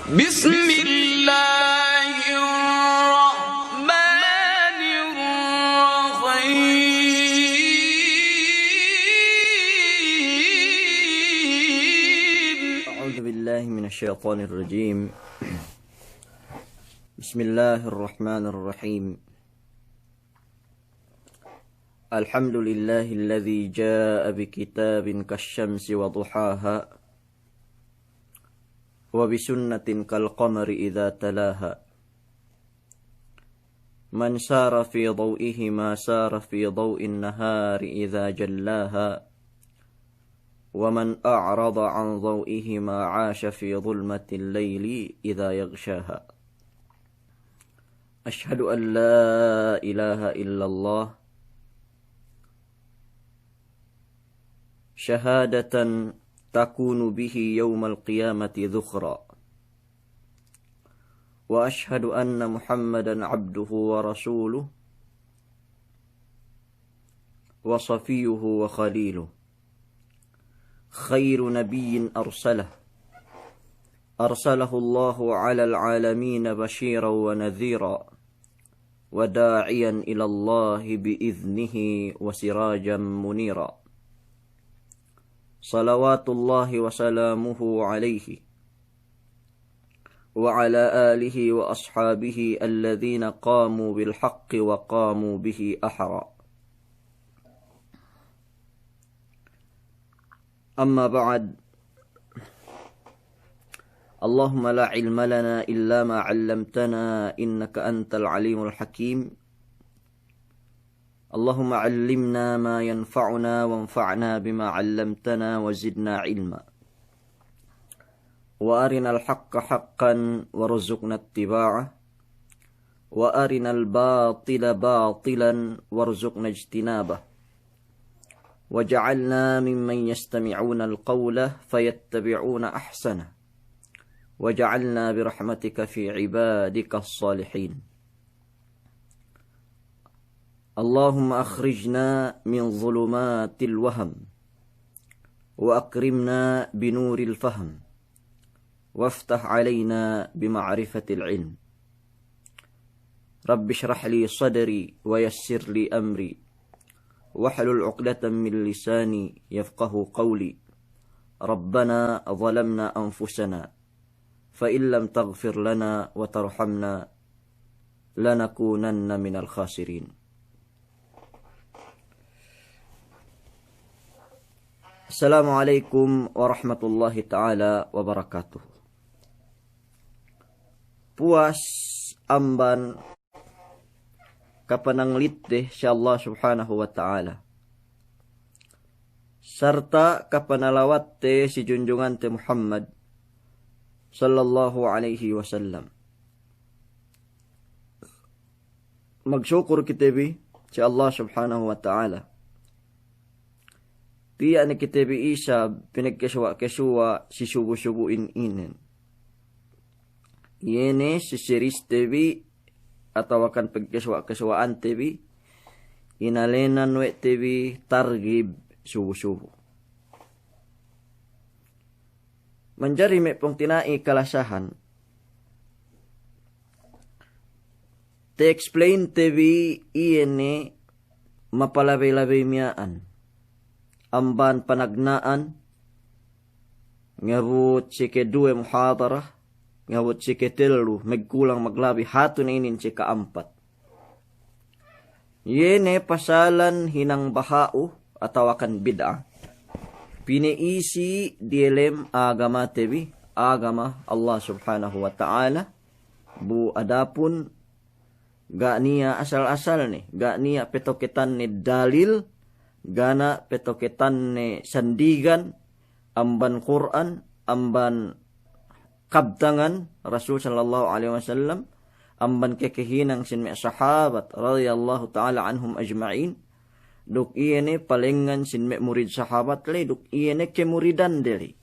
Bismillahirrahmanirrahim. A'udzu billahi minasyaitonir rajim. Bismillahirrahmanirrahim. Alhamdulillahilladzi jaa'a bikitabin kasyamsi wa duhaha wa bisunnatin kalqamari idza talaha. Man sara fi daw'ihi ma sara fi daw'in nahari idza jallaha wa man a'rada 'an daw'ihi ma 'asha fi dhulmatil layli idza yaghshaha. Ashhadu an la ilaha illallah syahadatan takunu bihi yawmal qiyamati dhukhra. Wa ashhadu anna Muhammadan abduhu wa rasuluh wa safiyuhu wa khaliluh. Khairu nabiyyin arsalahu Allahu 'alal 'alamin basyiran wa nadhira wa da'iyan ila Allahi bi'idhnihi wa sirajan munira. Salawatullahi wa salamuhu alaihi wa ala alihi wa ashabihi alladhina qamu bil haqqi wa qamu bihi ahra. Amma ba'd. Allahumma la ilma lana illa ma 'allamtana innaka antal alimul hakim. Allahumma 'allimna ma yanfa'una wanfa'na bima 'allamtana wa zidna 'ilma. Wa arinal haqqa haqqan warzuqna ittiba'ah wa arinal batila batilan warzuqna ijtinabah. Waj'alna mimman yastami'una al-qawla fayattabi'una ahsanah. Waj'alna birahmatika fi 'ibadika as-salihin. Allahumma akhrijna min zulumatil waham wa akrimna binuril fahm waftah alaina bima'rifatil ilm. Rabbi shrah li sadri wa yassir li amri wahlul 'uqdatam min lisani yafqahu qawli. Rabbana zalamna anfusana fa in lam taghfir lana wa tarhamna lanakunanna minal khasirin. Assalamualaikum warahmatullahi ta'ala wabarakatuh. Puas amban kapananglit deh sya Allah subhanahu wa ta'ala. Serta kapanalawat te si junjungan te Muhammad sallallahu alaihi wasallam. Magsyukur kita bi sya Allah subhanahu wa ta'ala. Tiya ni kita bi isa pinagkaswa si subu-subuin inen. Yene si series tebi atau akan pagkaswaan tebi inalenan we tebi targib subu-subu. Manjari me pong tinai kalasahan. Te explain tebi iene mapalabay-labay miyaan. Amban panagnaan, ngabot si kedua muhadarah, ngabot si ketelu, magkulang maglabi, hato na inin si kaampat. Yene pasalan hinang bahao, atawakan bid'ah. Piniisi dielem agama tebi, agama Allah subhanahu wa ta'ala, bu adapun, ga niya asal-asal ni, ga niya petoketan ni dalil, gana petoketan ni sandigan, amban Quran, amban kabtangan Rasul sallallahu alaihi wasallam, amban kekehinang sinmi sahabat radhiyallahu ta'ala anhum ajma'in. Duk iyene palengan sinmi murid sahabat le, duk iyene kemuridan deli.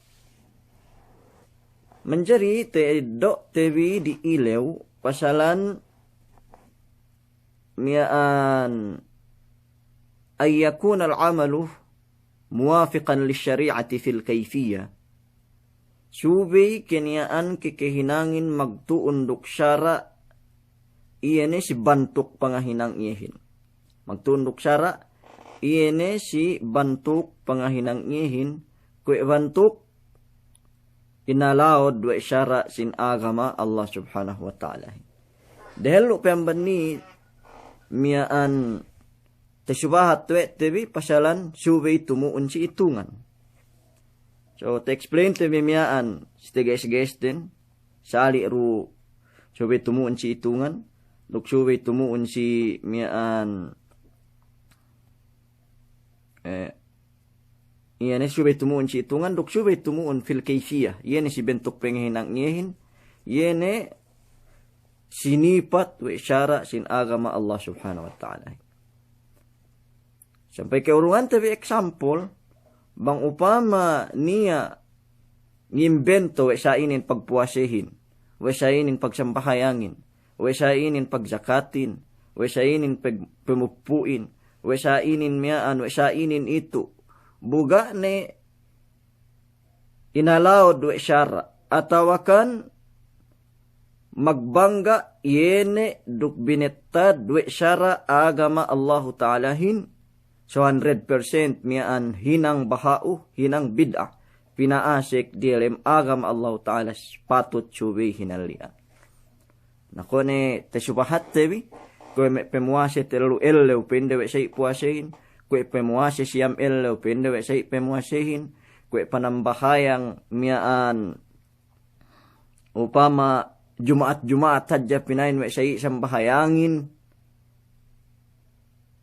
Menjadi te dok tebi di ilew pasalan miaan أن يكون العمل موافقا للشريعة في الكيفية Subay keniaan kekehinangin magtuundok syara iyene si bantuk pangahinang iyahin. Magtuundok syara iyene si bantuk pangahinang iyahin. Kue bantuk inalaod dua syara sin agama Allah subhanahu wa ta'ala. Dahil pembeni miaan tesubahat tuwe tebi pasalan subay tumuun si itungan. So, to explain to me miyaan, guys din, sali ru, subay tumuon si itungan, luk subay tumuon si miyaan, iyan subay tumuon si itungan, luk subay tumuon fil kayfiyah, iyan si bentuk pengahinang niyahin, iyan sinipat wa isyara sin agama Allah subhanahu wa ta'ala. Sampai ke urungan tabi example, bang upama niya ngimbento we sa inin pagpuasehin, we sa inin pagsampahayangin, we sa inin pagzakatin, we sa inin pagpumupuin, we sa inin miyaan, we sa inin ito. Buga ne inalawd we syara atawakan magbangga yene duk binettad we syara agama Allah ta'alahin. So 100% miyaan hinang bahau, hinang bid'ah. Pinaasik dilem agam Allah Ta'ala patut subay hinalian. Nako ne tesubahat tebi. Kue me pemuase telu ellew pendewe say puasehin. Kue pemuase siyam ellew pendewe say pemuasehin. Kue panambahayang miyaan upama Jumaat hadja pinain we say sambahayangin.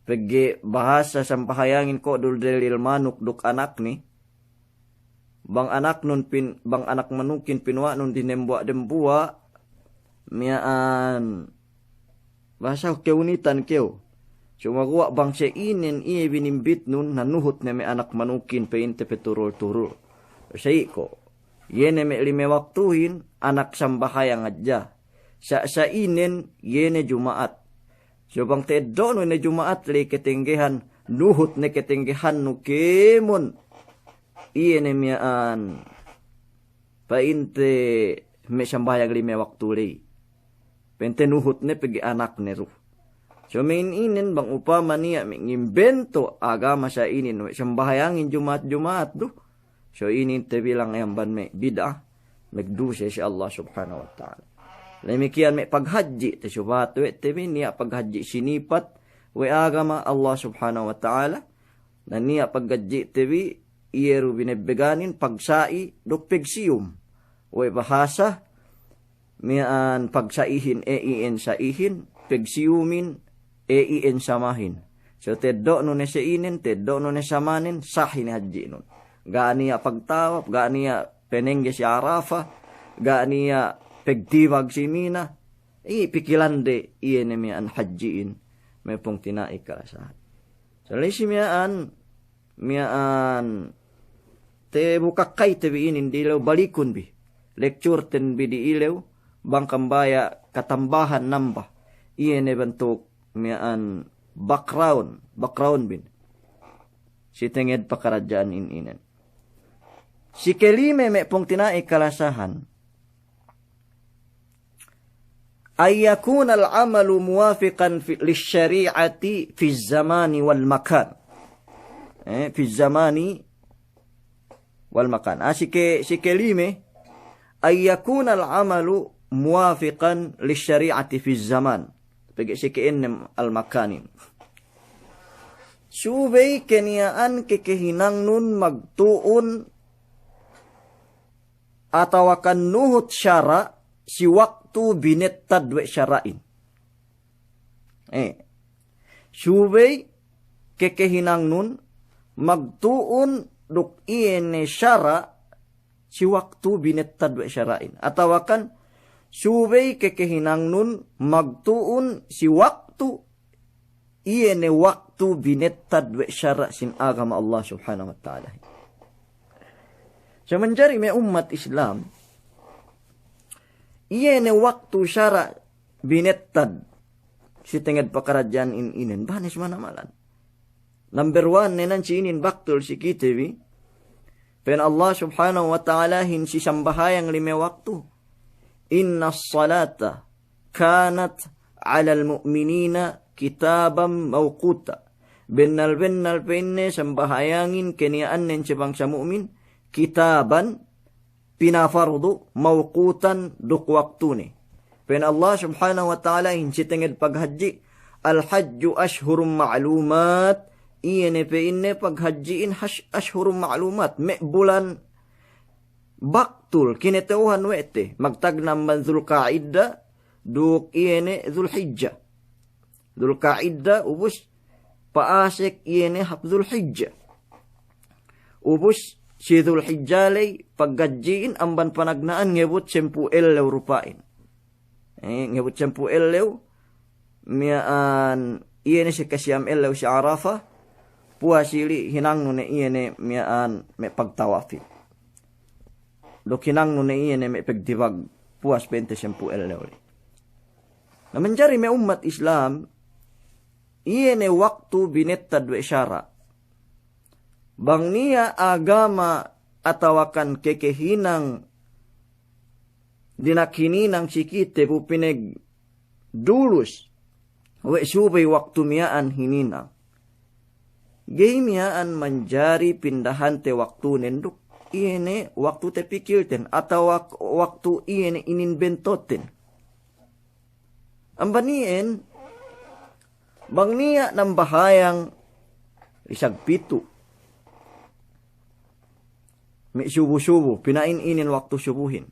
Pegi bahasa sampahayangin ko dul delil manuk duk anak ni. Bang anak manukin pinwa nun dinembuak miaan bahasa keunitan keu. Cuma gua bang seinin iye binimbit nun nanuhut na may anak manukin peinte peturul-turul. Say ko, yene me lime waktuhin anak sambahayang adja. Sa inin yene Jumaat. So bang tedo no na Jumaat li ketinggihan nuhut na ketinggihan no kemon iye na miyaan painte may sambayag li may waktu li pente nuhut na pagi anak ni ru. So main inin bang upama niya may ngimbento agama sa inin may sambahayangin Jumaat do. So inin te bilang ayamban may bid'ah magduse si Allah subhanahu wa ta'ala. Lemikian may paghaji te subat we te niya paghaji sinipat we agama Allah subhanahu wa ta'ala na niya paghaji te iyeru binebeganin pagsai dok pegsiyum we bahasa mian pagsaihin ein saihin pegsiyumin ein samahin. So teddo no ne seinin teddo no ne samanin sahin haji nun ganiya pagtawap ganiya penengge si Arafa ganiya pagdiwag si Mina, pikilan de iyan miyan hajiin, may pong tinaik karasahan. So, lesi miyaan, te bukakay te biinin dilaw balikun bi, lecture ten bi di ilaw, bangkambaya katambahan namba, iyan bentuk miyaan background bin, si tenged pakarajaan ininan. Si kelime may pong tinaik karasahan, ay yakun al-amalu muwafiqan lisyari'ati fi zamani wal makan. Fi zamani wal makan. Si kelime ay yakun al-amalu muwafiqan lisyari'ati fi zaman. Pagi si keenem al-makanin. Subay keniyaan kekehinang nun magtuon atawakan nuhut syara si waktu binettad we syara'in. Subay kekehinang nun magtuon duk iene syara si waktu binettad we syara'in. Atawakan subay kekehinang nun magtuon si waktu iene waktu binettad we syara' sin agama Allah subhanahu wa ta'ala. So menjari may umat Islam iene waktu syara binettad si tenged pakarajaan inin banis mana malan. Number 1 nenan si inin baktol si kitewi Pen Allah subhanahu wa ta'ala hinsi sambahayang 5 waktu. Inna salata kanat alal mu'minina kitabam mawquta. Benal-benal penne sambahayangin keniaan nen bangsa mu'min. Kitaban pinafardu mawqutan duk waktu ni. Pen Allah subhanahu wa ta'ala hinsi tenged paghaji. Al-hajju ashhurum ma'lumat. Iyan pe paghajiin ashhurum ma'lumat. Me bulan baktul kinetauhan wete. Magtagnam man Zulqa'idda. Duk iyan Zulhijjah. Zulqa'idda ubus paasek iyan hapzul hijjah. Ubus si Zulhijjah lay paghajiin amban panagnaan ngebut 10,000 rupain. Ngebut 10,000 miaan iyan si kasyam elaw si Arafah. Puasili hinang nune iyan miaan me pagtawafi. Dok hinang nune iyan me pagdibag puas 20,000. Na menjari me umat Islam iyan waktu binetta dua syara. Bang niya agama atawakan kekehinang dinakininang sikite pupineg dulus. We subay waktu miyaan hininang. Gay miyaan manjari pindahan te waktu nenduk. Iene waktu te pikilten. Atau waktu iene ininbentoten. Ambanien. Bang niya ng bahayang isag pitu. May subu-subu. Pinain-inin waktu subuhin.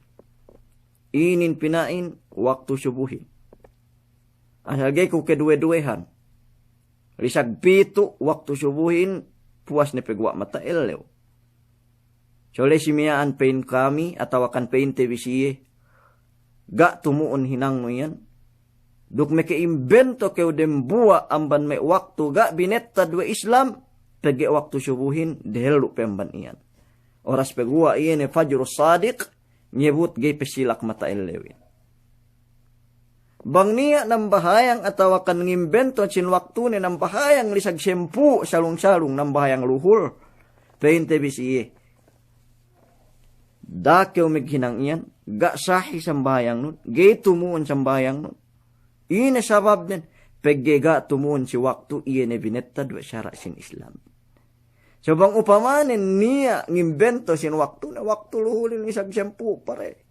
Inin pinain waktu subuhin. Asalgay ko kedue-duehan. Risag pitu waktu subuhin puas ni pegwa mata elew. Sole simiyaan pain kami atau akan pain tebisiye. Ga tumuon hinang mo yan. Duk me keimbento keu dembua amban me waktu ga binetta dua Islam. Pegi waktu subuhin dehelu pemban iyan. Oras pegwa iyan fajrus sadiq. Nyebut gay pesilak mata elewin. Bang niya ng bahayang atawa kan ngimbento sin waktu ni ng bahayang lisag sempu salung-salung ng bahayang luhur. Painte bisiye. Dakew meghinang iyan. Ga sahi sa bahayang nun. Gay tumuon sa bahayang nun. Ina sabab din. Pegge ga tumuon si waktu iyan e binetta dua syara sin Islam. So bang upamanin niya ngimbento sin waktu na waktu luhulin lisag sempu pare.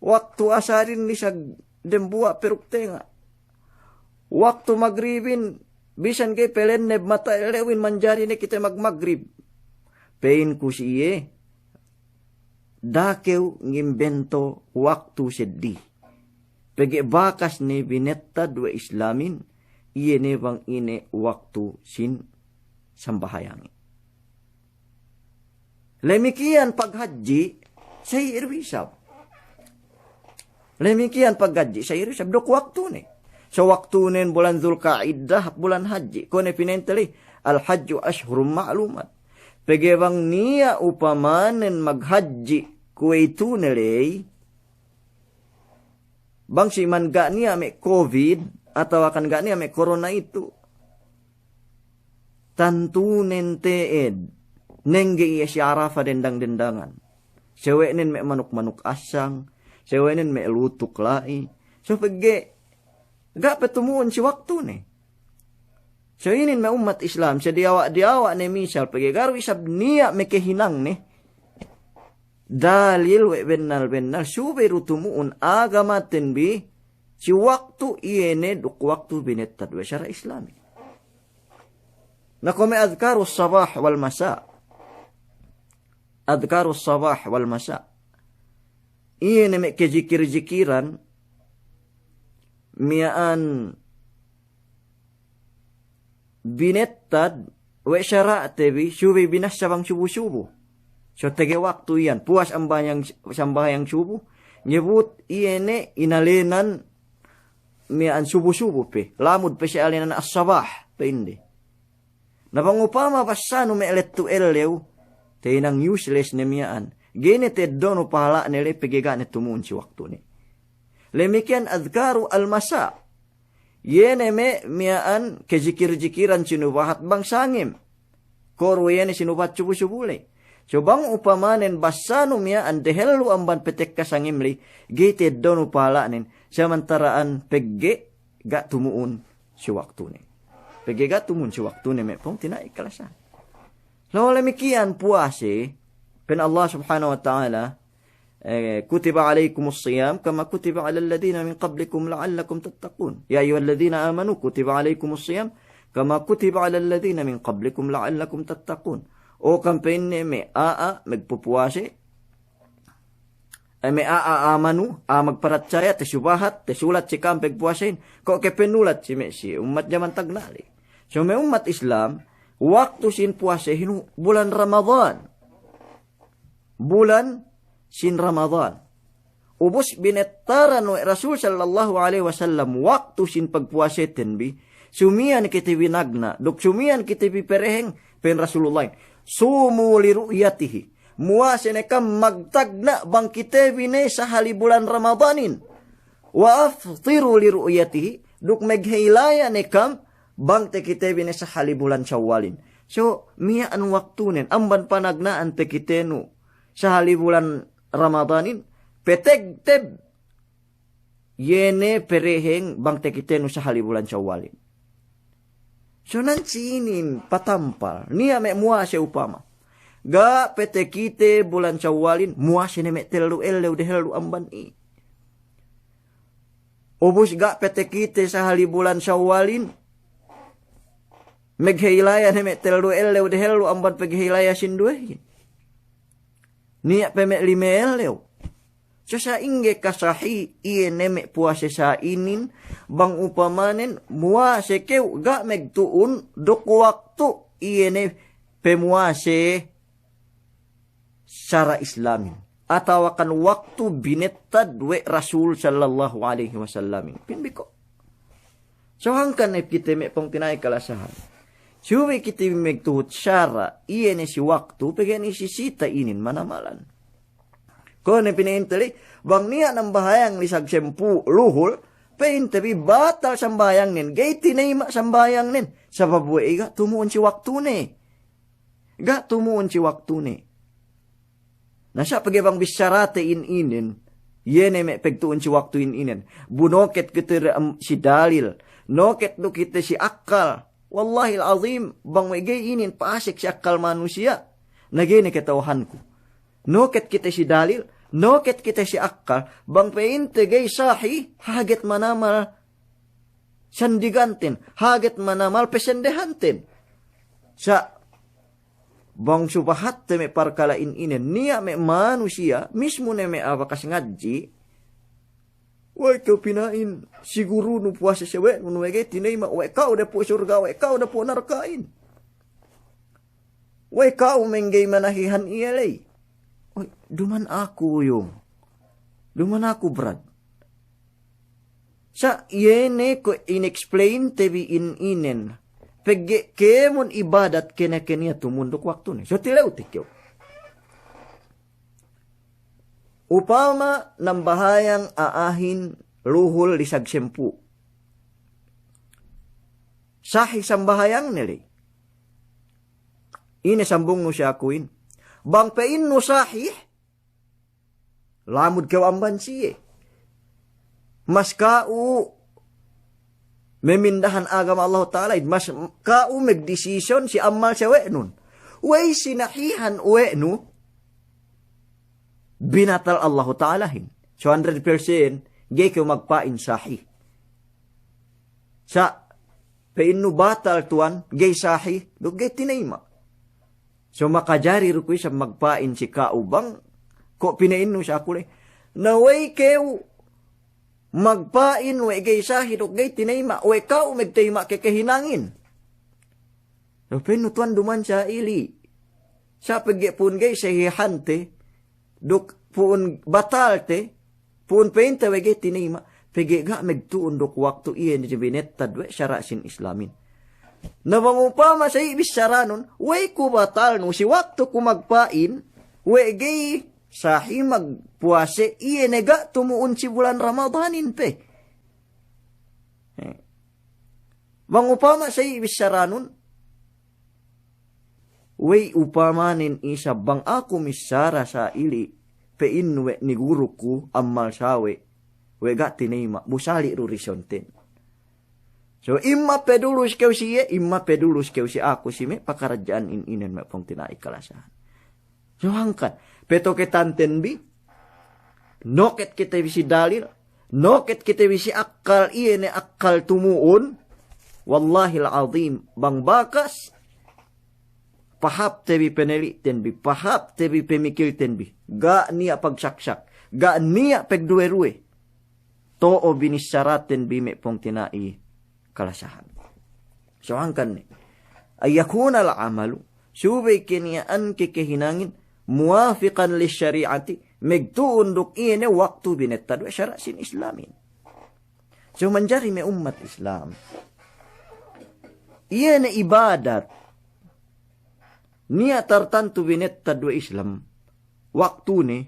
Waktu asarin lisag dembua perukte nga. Waktu magribin, bisan kay pelenneb mata elewin manjari ni kita magmagrib. Pain ko siye. Dakew ngimbento waktu seddi. Pegi bakas ni binetta dua Islamin, iye ne bang ine waktu sin sambahayangin. Lemikian paghaji, say irwisab. Lemikian paggaji sa irisab dok waktu ni. Sa waktu nen bulan Zulqa'iddah bulan haji. Kone pinentali al-hajju ashhurum ma'lumat. Pegebang niya upamanen maghaji kuwaitu nilay. Bang si man ga niya may COVID atau akan ga niya may corona itu. Tantunen teed. Nengge iya si Arafah dendang-dendangan. Sewenen may manuk-manuk asang. Sewenen may lutuk lai. So pagge, ga petumuon si waktu ni. So inin may umat Islam. Sa diawa ni misal. Pagge garo isab niya may kehinang ni. Dalil we benal. Subiru tumuon agamatin bi. Si waktu iene duk waktu binetad we syara Islami. Nako may adhkarus sabah wal masa. Adhkarus sabah wal masa. Iyan may kejikir-jikiran miyaan binettad we syara tebi syubi binas sabang subu-subu. So tege waktu iyan puas sambayang subu nyebut iyene inalinan miyaan subu-subu pe lamud pe siya alinan as-sabah pe hindi. Napangupama pasano may elettu elew tinang useless na miyaan. Gini dono pahala nila pegiga ni tumuon si waktu ni. Lemikian adhkaru al-masa. Yene me miyaan kejikir-jikiran sinubahat bang sangim. Koro yene sinubat subu-subuli. So bang upamanen basanum ya an dehelu amban petek kasangimli gite donu palanin samantaraan pegge gak tumuun si waktu ni. Pegge gak tumuun si waktu ni me pong tinai kalasan. Lalu lemikian puase pen Allah subhanahu wa ta'ala kutiba alaikumus siyam kama kutiba alal ladina min qablikum la'allakum tattaqun. Ya ayyuhalladzina amanu kutiba alaikumus siyam kama kutiba alal ladina min qablikum la'allakum tattaqun. O campaign ni may magpupuwasi, ay may amanu, magparatsaya, subahat, sulat si kampeg puwasin, ko kepenulat si Messi, umat jaman tagnali. So may umat Islam, waktu sin puwasi, bulan Ramadan. Bulan sin Ramadan. Ubos binetaran wa Rasul sallallahu alaihi wasallam, waktu sin pagpuwasi tenbi, sumian kita binagna, dok sumian kita bipereheng, pen Rasulullah. Sumu li ru'yatihi. Muasene kam magtagna bang kitebine sa halibulan Ramadanin. Wa aftiru li ru'yatihi. Duk meghailaya ne kam bang te kitebine sa halibulan Syawalin. So, miya an waktunen. Amban panagnaan te kitenu sa halibulan Ramadanin. Peteg-teb. Yene pereheng bang te kitenu sa halibulan Syawalin. So nansinin patampal. Niya me muase upama. Ga petekite bulan Syawalin. Muase ne me telu elew dehelu amban i. Ubus ga petekite sa hali bulan Syawalin. Meghilaya ne me telu elew dehelu amban peghilaya sinduhe. Niya pe me lime elew. So sa inge kasahi iye neme puase sa inin bang upamanen muase kew ga megtuun dok waktu iye ne pemuase syara islamin atawakan waktu binettad we Rasul sallallahu alaihi wasallam pinbiko. So hangkan ne kita me pong tinay kalasahan. Suwi kita megtuut syara iye ne si waktu pegen isisita inin manamalan. Kone pinintali, bang niya ng bahayang lisag sempu luhul, pintabi batal sambayang nin, gay tinayma sambayang nin, sa babuay ga tumuon si waktu ni. Ga tumuon si waktu ni. Nasa pagibang bisyarate inin, yene me pegtuon si waktu inin. Bunoket kita si dalil, noket do kita si akal. Wallahi al-azim, bang may gay inin, paasik si akal manusia. Nagini ketauhan ko. Noket kita si dalil, noket kita si akal, bang peinte gay sahi, haget manamal sandigantin, haget manamal pesendehantin. Sa bang subahat te me parkalain inen, niya me manusia, mismo ne me awakas ngadji, way kau pinain, siguro no puasa siya, way, unwege tinayma, way kau da po surga, way kau da po narkain. Way kau menggay manahihan iyalay. Oy, duman ako yung. Duman ako, brad. Sa yene ko inexplain tebi inen. Pegge kemon ibadat kena-kenya tumundok waktu ni. So tilaw tikyo. Upama ng bahayang aahin luhul lisag sempu. Sahi sambahayang nili. Ine sambung no siya akuin. Bang pain no sahih, lamud kawamban siye. Mas kau memindahan agama Allah Ta'ala, mas kau magdesisyon si amal siya nun. Way sinahihan nu, binatal Allah Ta'alahin. So 100% gay kayo magpain sahih. Sa pain no batal tuan, gay sahih, do gay tinayma. So makajari rukoy sa magpain si kaubang ko pinain no siya kulay. Naway kayo magpain we gay sahid o gay tinayma we kao magtayma kakahinangin. No penutuan duman siya ili. Sa pagipun gay sahihante duk pun batalte pun painta we gay tinayma pagi ga magtuon duk waktu iyan di binetad we syarasin islamin. Nabangupama sa ibis saranon, way ko batal no, si wakto ko magpain, way gay sahi magpuase, iye nega tumuon si bulan Ramadanin pe. Bangupama sa ibis saranon, We upamanin isa bang ako misara sa ili peinwe ni guruku amal sawe we ga tinima busali rurisonten. So imma pedulus kau siye imma pedulus kau si aku si me pakarajaan inen me pong tinai kalasahan. So hangkan peto ketanten bi noket kita bisi dalil noket kita bisi akal iene akal tumuun wallahi azim bang bakas pahap tebi peneliten bi pahap tebi pemikilten bi ga niya pagsaksak ga niya pagduwe-ruwe to o binisyaraten bi me pong tinai kalasahan. So hangkan ni ayakuna al amalu subay kiniyaan kehinangin muwafiqan li syariati megtuunduk iene waktu binettad wa syara'sin islamin. So menjadi me umat Islam iene ibadat niya tartantu binettad wa Islam waktu ni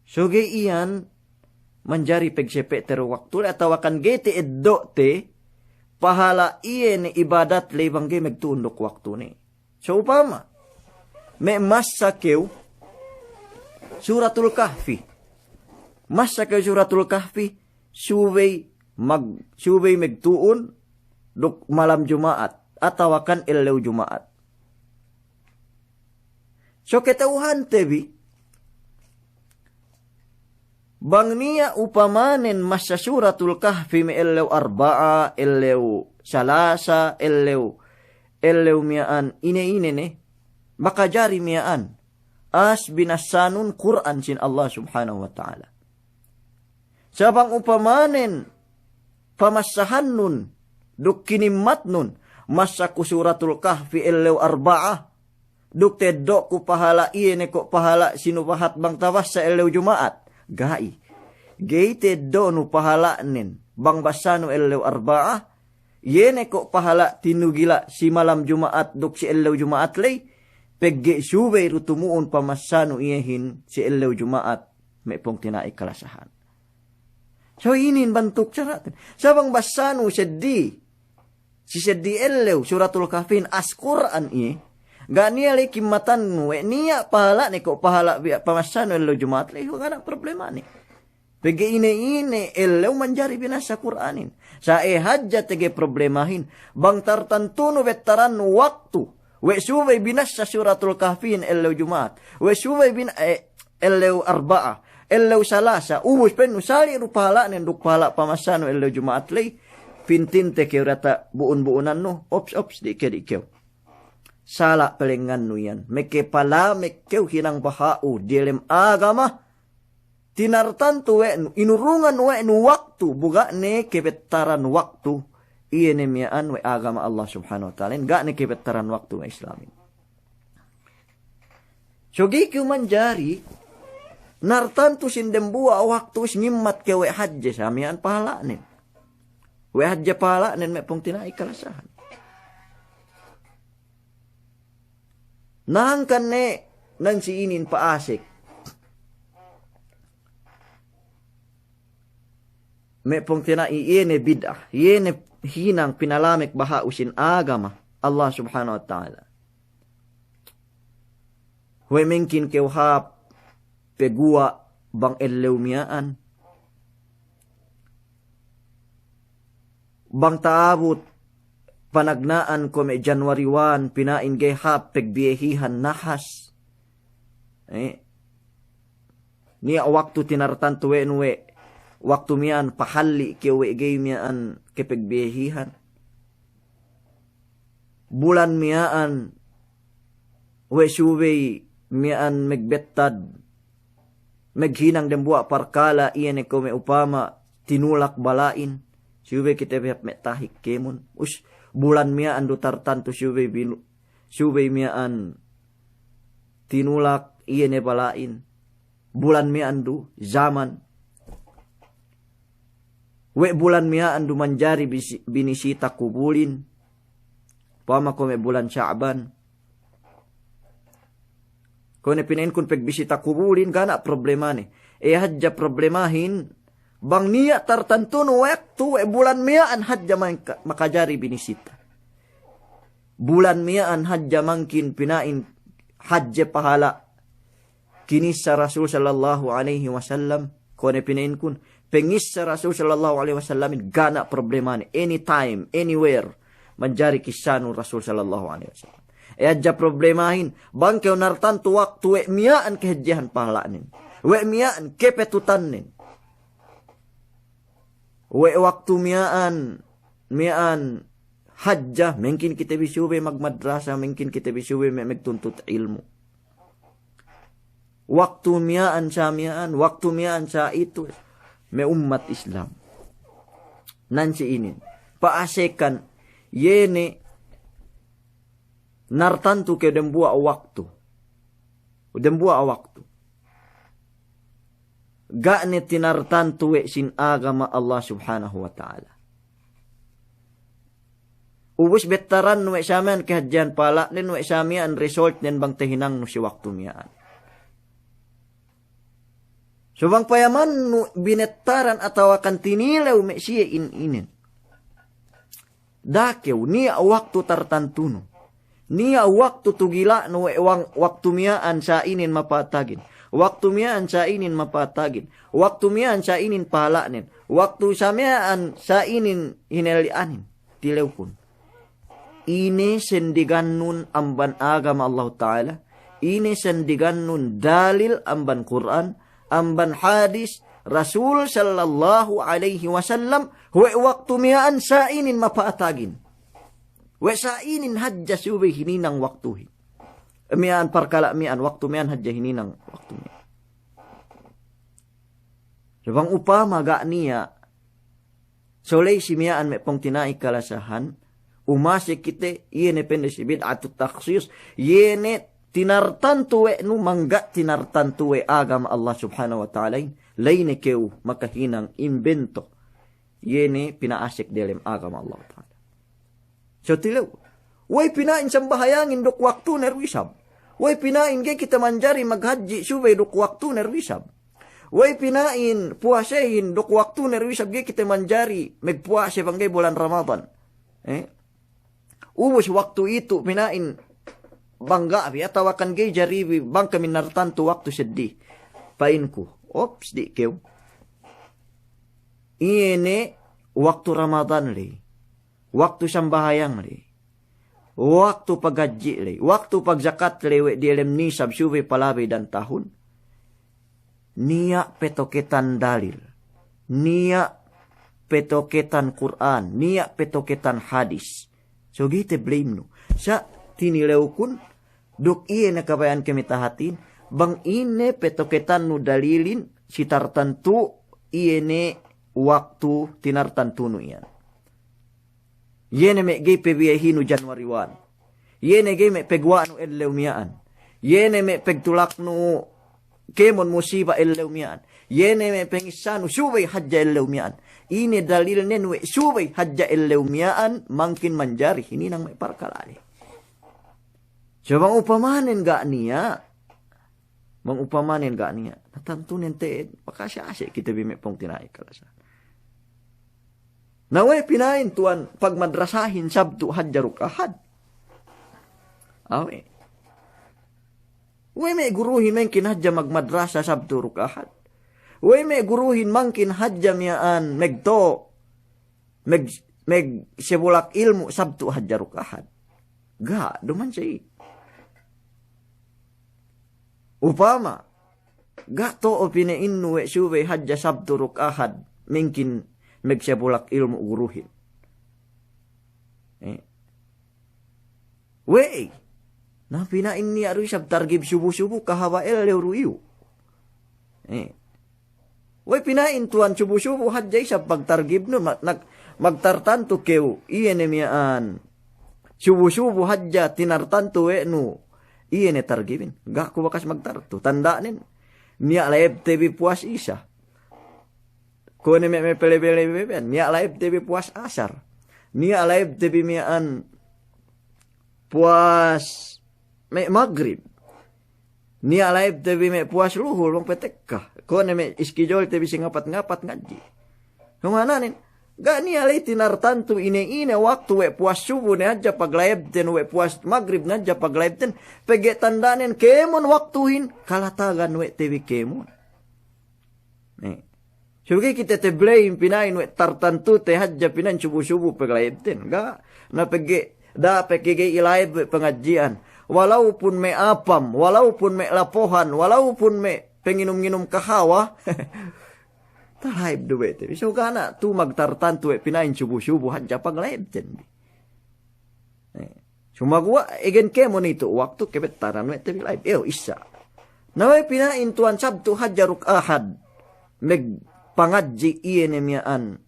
so gay iyan menjadi pegsepe tero waktu atau akan gete eddo te pahala iene ibadat lebang gay megtuunduk waktu ni. So upama me masa keu suratul kahfi subay megtuun duk malam Jumaat atau akan elew Jumaat. So ketauhan tebi bang niya upamanen masa suratul kahfi me elew arba'a elew salasa elew miyaan ine ne maka jari miyaan as binasanun Quran sin Allah subhanahu wa ta'ala. Sabang upamanen pamasahan nun duk kinimat nun masa ku suratul kahfi elew arba'ah duk tedok ku pahala iene ko pahala sinupahat bang tawas sa elew Jumaat gai tedok nu pahala nin bang basano elew arba'ah yene ko pahala tinugila si malam Jumaat duk si elew Jumaat lay pegge subay rutumuon pamasano iyehin si elew Jumaat may pong tinai kalasahan. So inin bantuk saratin sabang basano si seddi elew suratul kahfin as Quran iye ganiya lay kimatan we niya pahala ni ko pahala pamasano elew Jumaat lay wala problema ni pegge ine elew manjari binasa Quranin sa hajja tege problemahin bang tartantuno veteran waktu we subay binas sa suratul kahfin elew Jumaat we subay elew arba'a elew salasa ubus pen usali rupala nenduk pala pamasano elew Jumaat lay pintinte keu rata buun-buunan no ops di keu sala pelengan no yan meke pala mekeu hinang bahau dilem agama tinartantu we inurungan we nu waktu buga ne kebetaran waktu iene miyaan we agama Allah subhanahu wa ta'ala ga ne kebetaran waktu wa islamin. So giku manjari nartantu sindembua waktu ngimmat ke we hajje samian pahala nen we hajje pahala nen me pong tinai kalasahan nangkan ne nang siinin paasik me pong tinai iene bid'ah iene hinang pinalamek baha usin agama Allah subhanahu wa ta'ala. We mungkin keuhap pegua bang elew miyaan bang taabut panagnaan ko me January 1 pinain gay hap pegbiyehihan nahas niya waktu tinartan tuwe nuwe waktu miyan pahali kewe gay miyaan kepegbiyehihan bulan miyaan we subay miyaan megbettad meghinang dembuak parkala iyan ko me upama tinulak balain subay kita biap metahik kemon bulan miyaan do tartanto subay miyaan tinulak iyan balain bulan miyaan do zaman we bulan miyaan do manjari binisita kubulin pama ko me bulan Sya'ban kung pinain kun pagbisita kubulin gana problema ni hadja problemahin bang niya tartanto no waktu bulan miyaan hadja makajari binisita bulan miaan hajja mangkin pinain hajja pahala kinis sa Rasul sallallahu alaihi wasallam kone pinain kun pengis sa Rasul sallallahu alaihi wasallam gana problema ni anytime anywhere manjari kisanu Rasul sallallahu alaihi wasallam aja problemahin bangkeu nartan tu waktu we miaan kehajjahan pahalanin we miaan kepetutanin we waktu miaan hajjah mungkin kita bisuwe magmadrasa mungkin kita bisuwe magtuntut ilmu waktu miaan sa itu me umat Islam nansi ini paasekan yene nartantu ke dembua waktu gakne tinartantu we sin agama Allah subhanahu wa ta'ala ubus betaran we samian kehajjan pala nen we samian result nen bang tehinang no si waktu miaan so bang payaman no binetaran atau akan tinilaw me siya inin dakew niya waktu tartantuno niya waktu tugila no waktu miaan sa inin mapatagin waktu miaan sa inin mapatagin waktu miaan sa inin pahalanin waktu samian sa inin hinelianin tilew kun ini sendigan nun amban agama Allah Ta'ala. Ini sendigan nun dalil amban Quran, amban hadis, Rasul sallallahu alaihi wasallam, we waktu miaan sa inin mapaatagin. We sa inin hajja suwe hininang waktuhi. Miaan parkala miaan, waktu miaan hajja hininang waktu miaan. Sabang upama gak niya, solay si miaan may pong tinai kalasahan, umase kite yene pende si bid'atu takhsis yene tinartantu we no mangga tinartantu we agama Allah subhanahu wa ta'ala layne keu makahinang imbento yene pinaasik delem agama Allah ta'ala so tilaw way pinain sambahayangin duk waktu nerwisab way pinain ge kita manjari maghaji subay duk waktu nerwisab way pinain puasehin duk waktu nerwisab ge kita manjari megpuase bangge bulan Ramadan ubus waktu itu pinain bangga atau akan gay jaribi bang kami nartantu waktu sedih painku ops di kew ini waktu Ramadan li waktu sambahayang li waktu paghaji li waktu pagzakat li di alam nisab suwe palabi dan tahun niya petoketan dalil niya petoketan Quran niya petoketan hadis so gite blame no. Sa tinilew kun duk iye nakabayan kami tahatin bang ine petoketan no dalilin si tartantu iye ne waktu tinartantu no iyan. Yene me gay pebiyahin no January 1. Yene gay me pegwa no ellew miyaan. Yene me pegtulak no kemon musiba ellew miyaan. Yene me pengisano subay hajja ellew miyaan. Ini dalil nenwe subay hajja ellew miyaan mangkin manjari ini nang may parkalali. So mangupamanin ga niya natantunin teed pakasya kita bime pong tinay kalasan. Naway pinain tuan pagmadrasahin sabtu hajja rukahad. Awe. Uy may guruhin mangkin hajja magmadrasa sabtu rukahad. Uy may guruhin mangkin hajja miyaan megto meg sebulak ilmu sabtu hajja rukahad. Ga duman siya. Upama ga to opinain we suwe hajja sabtu rukahad mingkin meg sebulak ilmu guruhin. Wey na pinain ni aru sab targib subuh-subuh kahawael leuruiu. Way pinain tuan subuh-subuh hadjay sa pagtargib no magtartanto kew iyan miyaan subuh-subuh hadja tinartanto no iyan targibin gak ko bakas magtarto tandaanin niya laib TV puas isa kone me pele-pele niya laib TV puas asar niya laib TV miyaan puas me maghrib niya laib TV me puas luhul mong petek ka kone me iskijol TV singapat-ngapat ngaji. Kumananin, Gak niya lay tinartanto ine waktu we puas subuh ne aja paglayabten, we puas maghrib na aja paglayabten, pege tandanen kemon waktuhin, kalatagan we tewi kemon. Sugi kita te blame pinain we tartantu te aja pinan subuh-subuh paglayabten. Gak, na pege, da pege ilayab we pengajian. Walaupun me apam, walaupun me lapohan, walaupun me penginum-nginum kahawa, talayb duwe te. So gana tu magtartantu e pinain subuh-subuh hadja paglayb ten. Sumagwa igen kemo nito waktu kebetaran we te live. Isa. Naway pinain tuan Sabtu hadja ruk ahad. Meg pangadji iene miaan.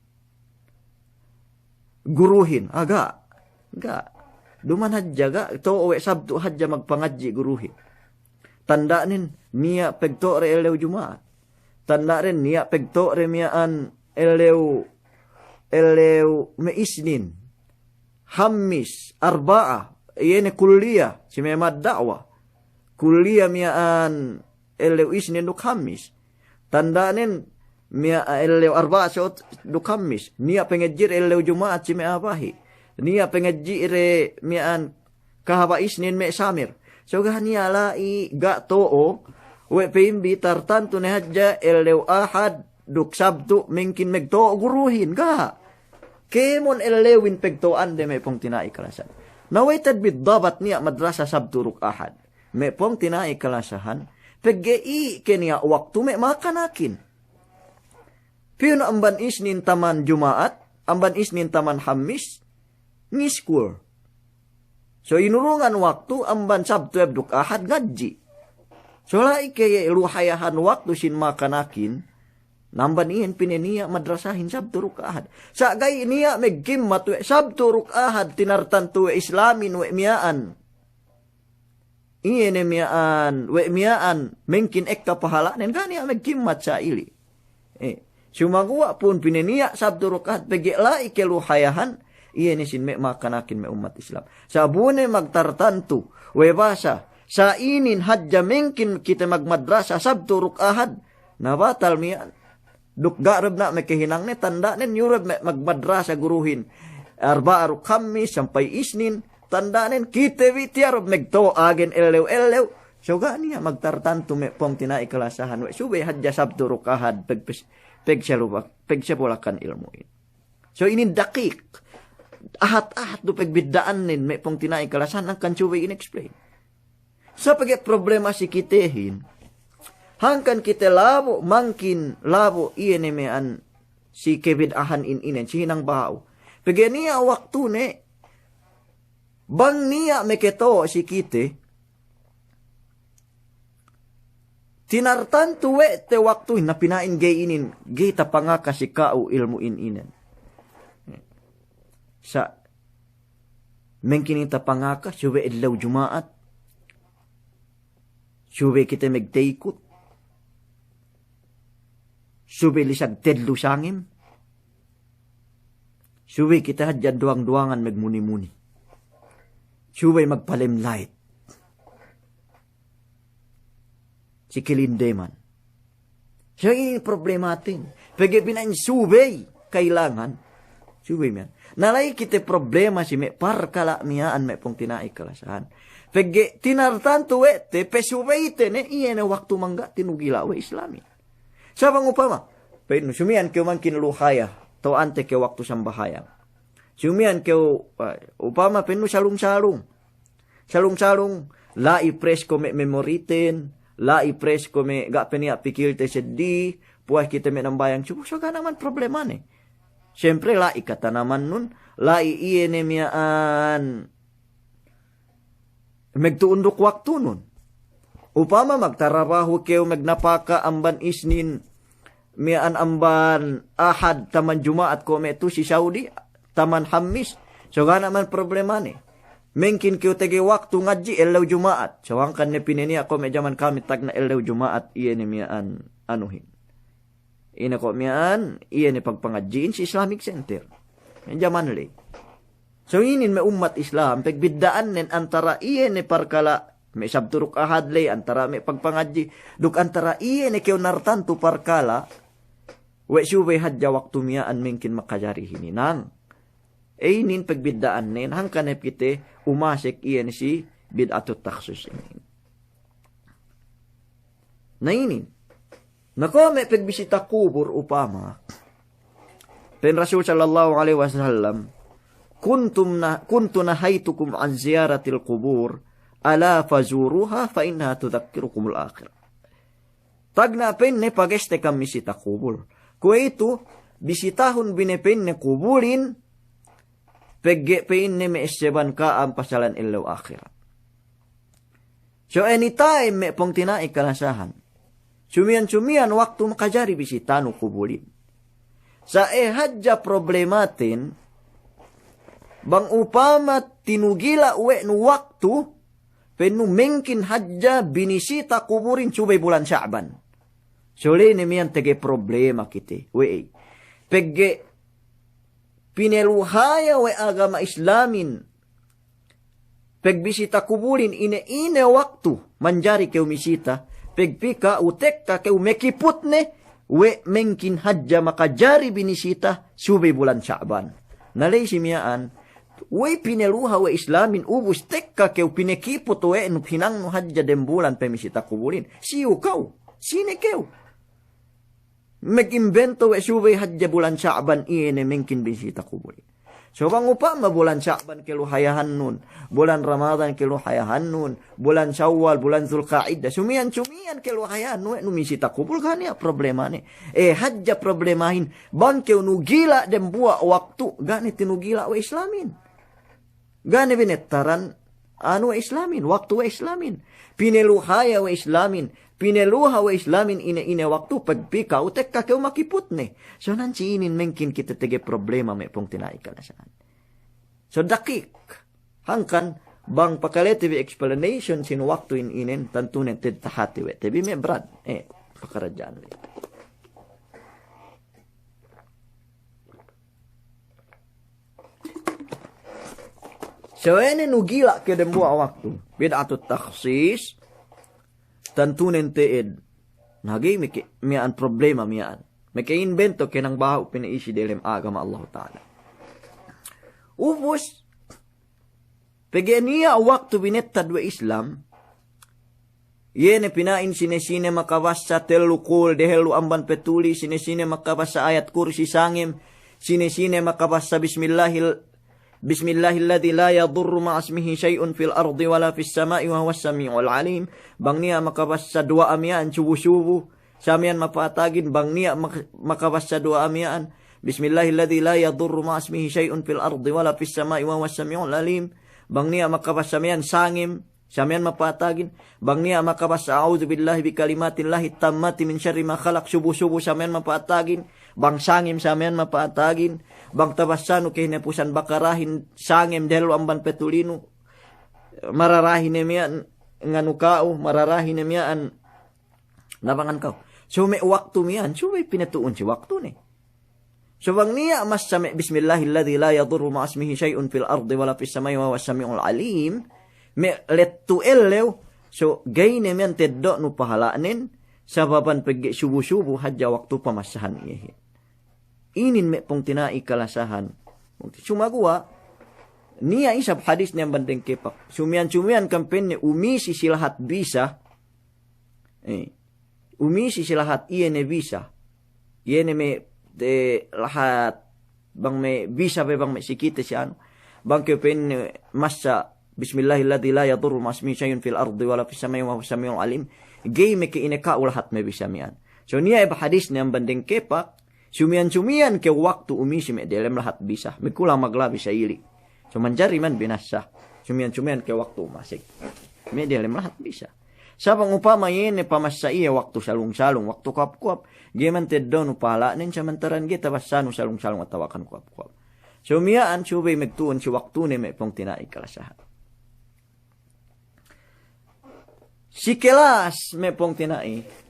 Guruhin. Aga. Duman hadja ga. To we Sabtu hadja magpangadji guruhin. Tandanin niya pegto re elew Jumaat. Tanda rin niya pegto remiaan elew me isnin. Hamis, arbaa, iyene kulliya, si memad da'wa. Kulliya miyaan elew isnin duk hamis. Tanda rin miya elew arbaa siot duk hamis. Niya pengejir elew Jumaat si meabahi. Niya pengejir miyaan kahaba isnin me samir. So niya lai ga too. We pimbi tartanto ne hadja elew ahad duk Sabtu mingkin megto guruhin ga. Kemon elewin pegtoan de may pong tinai kalasan. Nawaited bidabat niya madrasa Sabtu ruk ahad. May pong tinai kalasahan. Peggei kenya waktu may makanakin. Piyon amban isnin taman Jumaat, amban isnin taman Hamis, ngiskur. So inurungan waktu amban Sabtu duk ahad ngaji. So lai kaya luhayahan waktu sin makanakin, namban iyan pininiya madrasahin Sabtu ruk ahad. Sa gay niya megkimat we Sabtu ruk ahad tinartantu we Islamin we miyaan. Iyan miyaan we miyaan mengkin ekka pahalanen kaniya megkimat sa ili. Sumagwa pun pininiya Sabtu ruk ahad pegi lai kaya luhayahan, iyan sin me makanakin me umat Islam. Sa bune magtartantu we basa. Sa inin hadja mengkin kita magmadrasa Sabtu ruk ahad. Nabatal miyan. Duk garab na may kahinang ne tanda nen yurab magmadrasa guruhin. Arba ruk Hamis sampai isnin. Tanda nen kita witiarab megto agen elew. So niya magtartanto me pong tinai kalasahan. Subay hadja Sabtu ruk ahad. Pegsapulakan ilmuin. So inin dakik. Ahat-ahat do pegbiddaan nin me pong tinai kalasahan. Ang kan subay in-explain. Sa pagkat problema si kitehin, hangkan kita labo, mangkin labo, iyan mean si kebidahan inen, si hinang bahaw. Pagkat niya waktu ne, bang niya meketo si kite, tinartan tuwe te waktu na pinain gay inin, gay tapangaka si kau ilmu inen. Sa mengkin tapangaka, suwe idlaw Jumaat, suwe kita megteikot. Suwe lisag tedlo sangim. Suwe kita hadyan duang-duangan megmuni-muni. Suwe magpalimlight. Si kilindeman. So, ini problematin. Pagay pinain suwe, kailangan. Suwe miyan. Nalay kita problema si me parkala miyaan me pong tinai kalasahan. Pagge tinartanto te pesuweite ne iyan waktu mangga tinugila we Islami. Sabang upama, pero sumian ke man kinluhaya, to ante ke waktu sambahayang. Sumian ke upama penu salung-salung. Salung-salung la ipres ko me memoriten, la ipres ko me ga penia pikir te seddi, puas kita me nambayang cubo so ka naman problema ne. Siyempre la ikata naman nun, la iene miyaan megtuundok waktu nun. Upama magtarabaho kayo magnapaka amban isnin mian amban ahad taman Jumaat ko meto si Saudi taman Hamis. So nga naman problema ni. Mengkin kayo tagi waktu ngaji elaw Jumaat. So ang kan ne pinini ako medyaman kami tag na elaw Jumaat iyan ni mian anuhin. Ina ko mian iyan ni pagpangadjiin si Islamic Center. Medyaman li. So inin may umat Islam, pagbiddaan nen antara iyan ni parkala, may sabturuk ahadlay, antara may pagpangadji, duk antara iyan ni kiyo nartanto parkala, we subay hadya waktu miyaan mengkin makajari hininang. Inin pagbidaan nin, hangkanep kite umasik iyan si bid'atut taksus inin. Nainin, nako may pagbisita kubur upama, pen Rasul sallallahu alaihi wasallam, kuntu nahaytukum an ziyaratil kubur, ala fazuruha fa innaha tudhakkirukumul akhirah. Tagna pen ne pageste kam bisita kubur. Kue itu bisitahun binepen ne kuburin, pegge pein ne me esjeban ka ang pasalan ilaw akhirat. So anytime me pong tinai kalasahan. Sumian waktu makajari bisita no kuburin. Sa hadja problematin, bang upama tinugila uwe no waktu, penu mengkin hadja binisita kuburin subay bulan Sya'ban. So lene miyan tege problema kiti. We pegge pineluhaya we agama Islamin. Pegbisita kuburin ine waktu manjari keu misita. Pegpika utek ka keu mekiputne we mengkin hadja makajari binisita subay bulan Sya'ban. Nalay simiyaan, we pineluha we Islamin ubus tek ka keu pinekiput we no pinang no hadja dem bulan pemisita kuburin. Siu kau, sine keu. Mag-invento we subay hadja bulan Sya'ban ine mengkin bisita kuburin. So bang upama bulan Sya'ban keluhayahan nun, bulan Ramadan keluhayahan nun, bulan Syawal, bulan Zulqa'iddah, sumian keluhayahan nun, numisita kubur gani problema ni. Hadja problemahin, bang keu nugila dem buah waktu, gani tinugila we Islamin. Gani binetaran, anu we Islamin, waktu we Islamin. Pineluhaya we Islamin, pineluha we Islamin ine waktu pagpika utek ka keu makiput ne. So nanti inin mengkin kita tege problema me pong tinai kalasaan. So dakik hangkan bang pakalete we explanation sin waktu inen tentu nented tahati we. Tapi me berat pekerjaan we. So ene nugila ke demua waktu bid'atut takhsis tentu nenteed nagi mian problema mian meke invento kenang bahu pinaisi dalam agama Allah Ta'ala ubus pegenia waktu binettad wa Islam yene pinain sine makabasa telukul dehelu amban petuli sine makabasa ayat kursi sangim sine makabasa Bismillahilladzi la yadurru ma'asmihi syai'un fil ardi wala fis sama'i wa huwas sami'ul alim. Bang nia makabasa dua amian subuh-subuh. Samian mapatagin bang nia makabasa dua amian. Bismillahilladzi la yadurru ma'asmihi syai'un fil ardi wala fis sama'i wa huwas sami'ul alim. Bang nia makabasa samian sangim. Samian mapatagin. Bang nia makabasa a'udzubillahi bikalimatillahi tammati min syarri ma khalaq. Subuh-subuh samian mapatagin. Bang sangim samian mapatagin. Bang tabasano kihinapusan bakarahin sangem dahil amban petulino mararahin miyan nganu kao mararahin miyan nabangan kau so may waktu miyan so may pinatuon si waktu ni so bang niya mas sami bismillahilladzi la yadurru ma'asmihi syai'un fil ardi wala fis samai wa huwas samiul alim may lettu elew so gayne miyan teddo no pahalaanin sababan paggi subu-subu hadya waktu pamasahan iyahin inin me pong tinai kalasahan. Sumagua, niya isab hadis niyang bandeng kepak. Sumian kampen ni umisi silahat bisa. Umisi silahat iene bisa. Iene me lahat bang me bisa bang me sikita siya. Bang kepen masa bismillahilladzi la yadurru ma'asmihi syai'un fil ardi wala fis samai wa huwas samiul alim. Gay me ke ineka ulahat me bisa mian. So niya iba hadis niyang bandeng kepak. Sumian ke waktu umisi me dalam lahat bisa. Mikulang maglabi sa ili. So manjari man binasa. Sumian ke waktu umasik. Me dalam lahat bisa. Sabang upama yene pamasa iya waktu salung-salung. Waktu kuap-kuap. Giman teddon upala. Nen samantaran kita basano salung-salung at tawakan kuap-kuap. Sumiyaan subay magtuon si waktu ni me pong tinai kalasahan. Si kelas me pong tinai.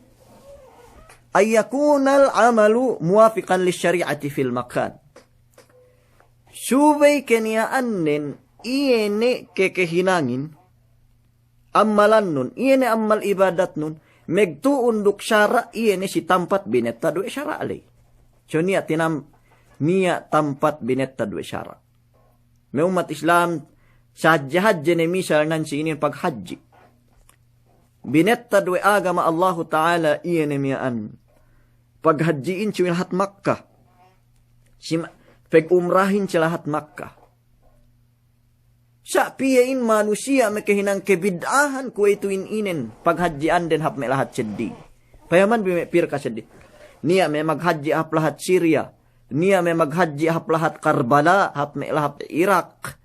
Ay yakunal amalu muwafiqan lisyari'ati fil makan. Subay keniyaanin iene kekehinangin amalan nun, iene amal ibadat nun, megtuundok syara iene si tampat bineta do syara alay. So niya tampat binettad we syara. May umat Islam, sa hajji ni misal nan si inin paghajji. Binettad we agama Allahu Ta'ala iyan miyaan. Paghajjiin si lahat Makkah. Pag-umrahin si lahat Makkah. Sa piyain manusia may kahinang kebid'ahan ko ito inin. Paghajjian din hap may lahat siddi. Payaman bimipir ka siddi. Niya may maghajji hap lahat Syria. Niya may maghajji hap lahat Karbala. Hap may lahat Iraq.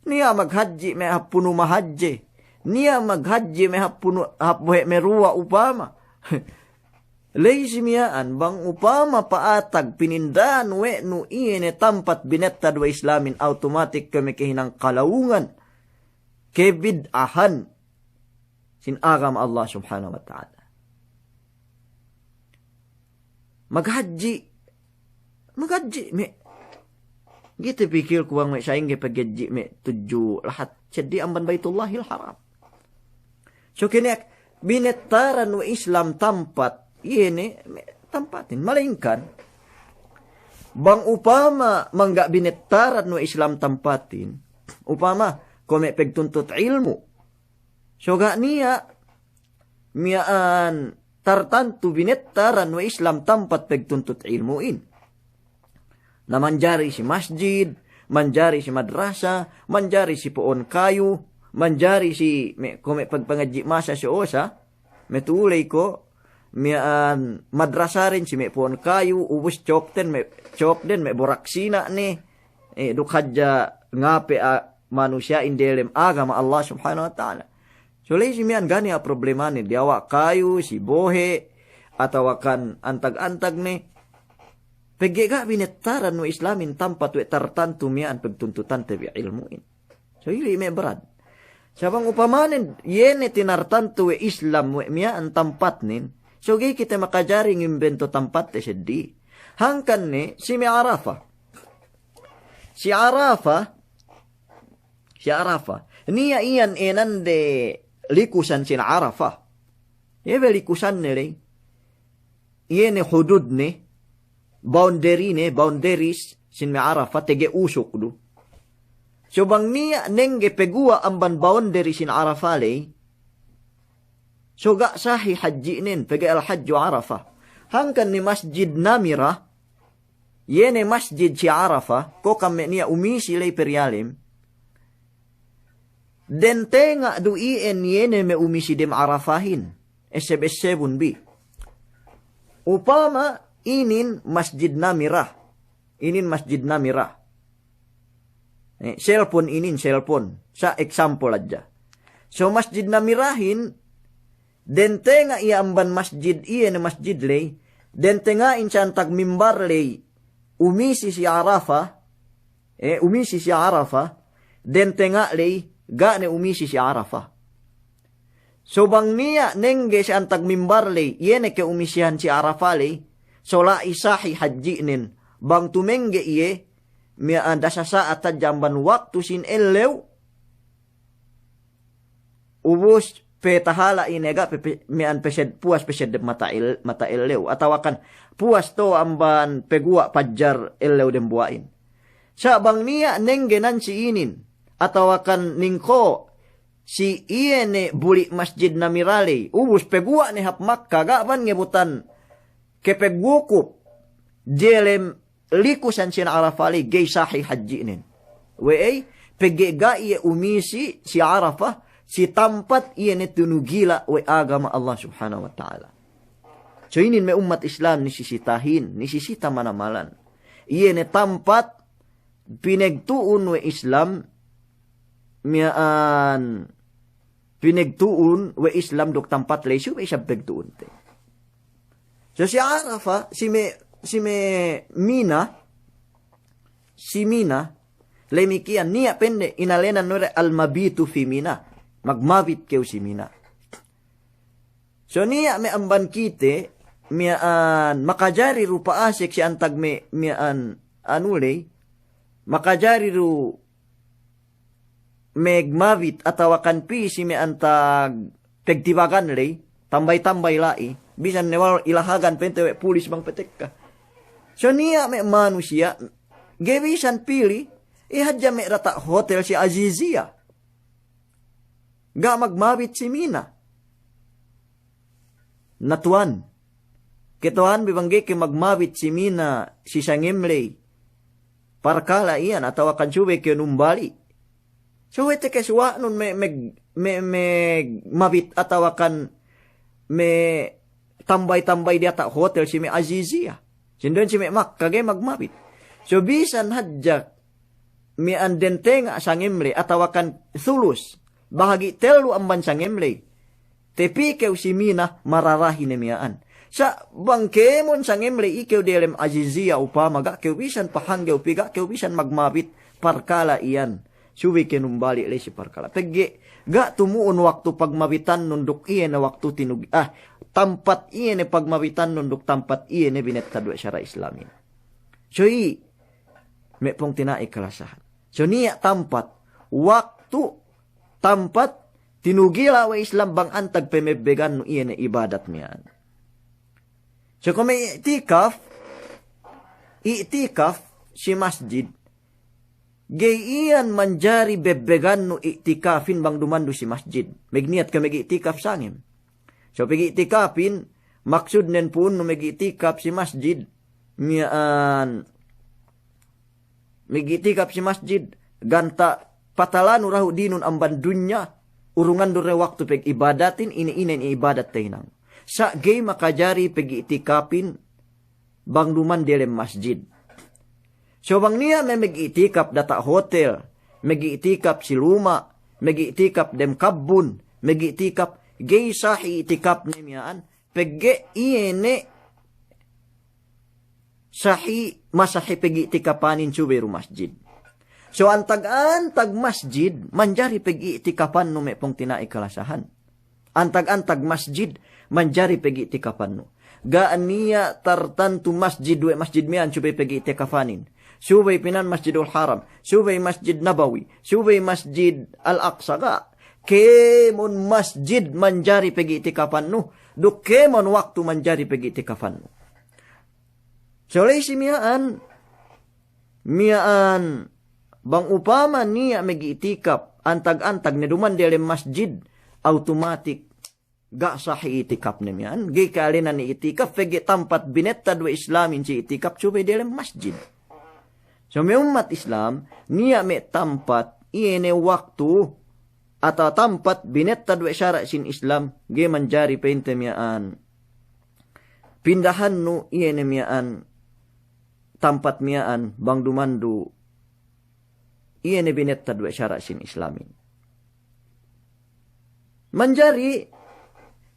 Niya maghajji may hap puno mahajji. Niya maghajji may hap puno hap buhe may ruwa upama. Laisi miyaan bang upama paatag pinindahan we no iene tampat binettad wa Islamin automatic kami kahinang kalawungan kebid'ahan sin agam Allah subhanahu wa ta'ala. Maghajji me gitu pikir ko bang may sayang gipaghaji me tuju lahat jadi amban Baitullahil Haram. So kinek binettaran wa Islam tampat ini tampatin malingkan bang upama mangga binettaran no Islam tampatin upama kome pegtuntut ilmu so ga niya miyaan tartantu binettaran no Islam tampat pegtuntut ilmuin na manjari si masjid, manjari si madrasa, manjari si puon kayu, manjari si kome pagpangadji masa si osa metulay ko mian madrasa rin si may puon kayu, ubus chok den may boraksina ni dukhadja ngape manusia indelem agama Allah subhanahu wa ta'ala. So lay si mian gani a problema ni diawa kayu, si bohe, atawakan antag-antag ni pegega binettaran no Islamin tampat we tartantu mian pagtuntutan tabi ilmuin. So ili may berad. Sabang upamanin yene tinartantu we Islam we mian tampat nin so, gay kita makajaring imbento tampat te seddi. Hangkan ni, si Arafa. Si Arafa. Niya iyan enande likusan si Arafa. Yebe likusan ni rin. Iyan ni hudud ni. Boundaries sin Arafa. Tege usok do. So, bang niya nenge pegua ang ban boundary sin Arafa lay. So, ga sahi haji nin, pega al-hajju Arafa. Hangkan ni Masjid Namira, yene masjid si Arafa, ko kami niya umisi lay peryalim, den tenga duien yene me umisi dem Arafahin, SB7B. Upama, inin Masjid Namira. Cellphone. Sa example adja. So, Masjid Namirahin, dente nga iamban masjid iya na masjid lay, dente nga insyantag mimbar lay, umisi si Arafa, dente nga lay, ga ne umisi si Arafa. So bang niya nengge si antag mimbar lay, iye ne ke umisihan si Arafa lay, so la isahi haji nin, bang tumengge iye, miya dasa saat jamban waktu sin elew, ubus, petahala inega mian pesed puas pesed mata elew atawakan puas to amban pegua pajar elew dem buain sa bang niya nenggenan si inin atawakan ningko si iene buli Masjid Namirali ubus pegua ni hap Makkah gaban ngebutan kepegukup jelem likusan sin Arafali gay sahi hajjinin we pegega iye umisi si Arafah si tampat iyan tunugila we agama Allah subhanahu wa ta'ala. So inin may umat Islam nisisita manamalan. Iyan tampat pinagtuun we Islam miyaan pinagtuun we Islam dok tampat lesu we isab pagtuun te. So si Arafa si Mina lemikian niya pende inalenan nore al-mabitu fi Mina. Magmabit keo si Mina. So niya may amban kite, miyaan makajari ru paasik si antag miyaan anulay, makajari ru megmabit atawakan pi si miyantag pegtibagan lay, tambay-tambay lai, bisan newal ilahagan pentewe pulis bang petek ka. So niya may manusia, gebisan pili, ihadya may rata hotel si Azizia. Ga magmabit si Mina. Natuan. Kituan bibanggi ki magmabit si Mina si Sangimley. Parkala iyan atawa kansuwe ki numbali. So ito keswa nun may mabit atawa kan may tambay-tambay di ata hotel si may Azizia. Sindon si may kagay magmabit. So bisan hadjak may andente nga Sangimley atawa kan thulus. Bahagi telu amban Sangimley. Tepi kew si Mina mararahi na miyaan. Sa bangkemon Sangimley ikaw dilem Azizia upama ga kew bisan pahanggaw piga kew bisan magmabit parkala iyan. Suwi kinumbali le si parkala. Pegi ga tumuon waktu pagmabitan nunduk iyan na waktu tinug tampat iyan na pagmabitan nunduk tampat iyan na binetta dua syara Islamin. So may pong tinai kalasahan. So niya tampat waktu tampat tinugila wa Islam bang antag pemebegan no iyan na ibadat miyan. So kung may itikaf si masjid, gayian manjari bebegan no itikafin bang dumando si masjid. Magniat ka mag-itikaf sangim. So pag-itikafin, maksud nen po no mag-itikaf si masjid, mag-itikaf si masjid, ganta patalan urahu dinun ang bandunya, urungan dure waktu peg ibadatin, ini ibadat tainang. Sa gay makajari pag-itikapin, bang duman dilem masjid. So bang niya may mag-itikap data hotel, mag-itikap si luma, mag-itikap dem kabun, mag-itikap gay sahi itikap nimyaan, pegge iene sahi masahi pag-itikapanin suweru masjid. So antag-antag masjid, manjari pag-iitikapan no may pong tinaikalasahan. Antag-antag masjid, manjari pag-iitikapan no. Gaan niya tartantu masjid, we masjid miyan, subay pag-iitikapanin. Subay pinan masjidul haram, subay masjid nabawi, subay masjid al-aqsa ga. Kemon masjid manjari pag-iitikapan no. Kemon waktu manjari pag-iitikapan no. So si miyaan, bang upama niya mag-iitikap, antag-antag na duman dilem masjid, automatic ga sahi itikap niyan. Gay kalinan ni itikap, fegi tampat binetta dua Islamin si itikap, subay dilem masjid. So may umat Islam, niya may tampat, iene waktu, atau tampat binetta dua syara sin Islam, gay manjari painte miyaan. Pindahan no, iene miyaan, tampat miyaan, bang dumandu, iene binetta dua syara sin Islamin. Manjari,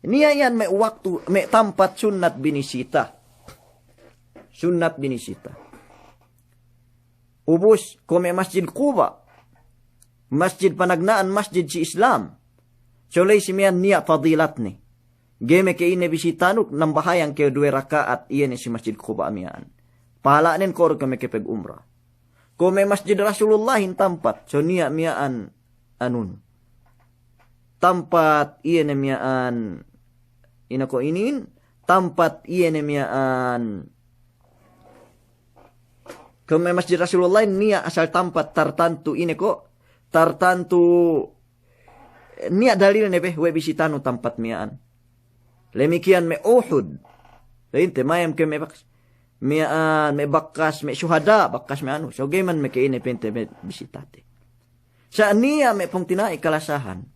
niya yan may waktu, may tampat sunat binisita. Sunat binisita. Ubus, kung may masjid Quba, masjid panagnaan, masjid si Islam. So lay si miyan niya fadilat ni. Game kay ine bisitanok, nang bahayang kayo duwe rakaat, iyan si masjid Quba amiyaan. Pahalaanin ko rin kami kipag umrah. Kung may masjid Rasulullahin tampat, so niya miyaan, anun. Tampat iyan miyaan, inako inin, tampat iyan miyaan, kung may masjid Rasulullah niya asal tampat tartantu ineko, tartantu niya dalil nebe, we bisitano tampat miyaan. Lemikian may Uhud, lain temayam ke may bakas, miyaan, may bakas, may syuhada, bakas may ano, so gayman may kaine pente may bisitate. Sa niya may pong tinaikalasahan,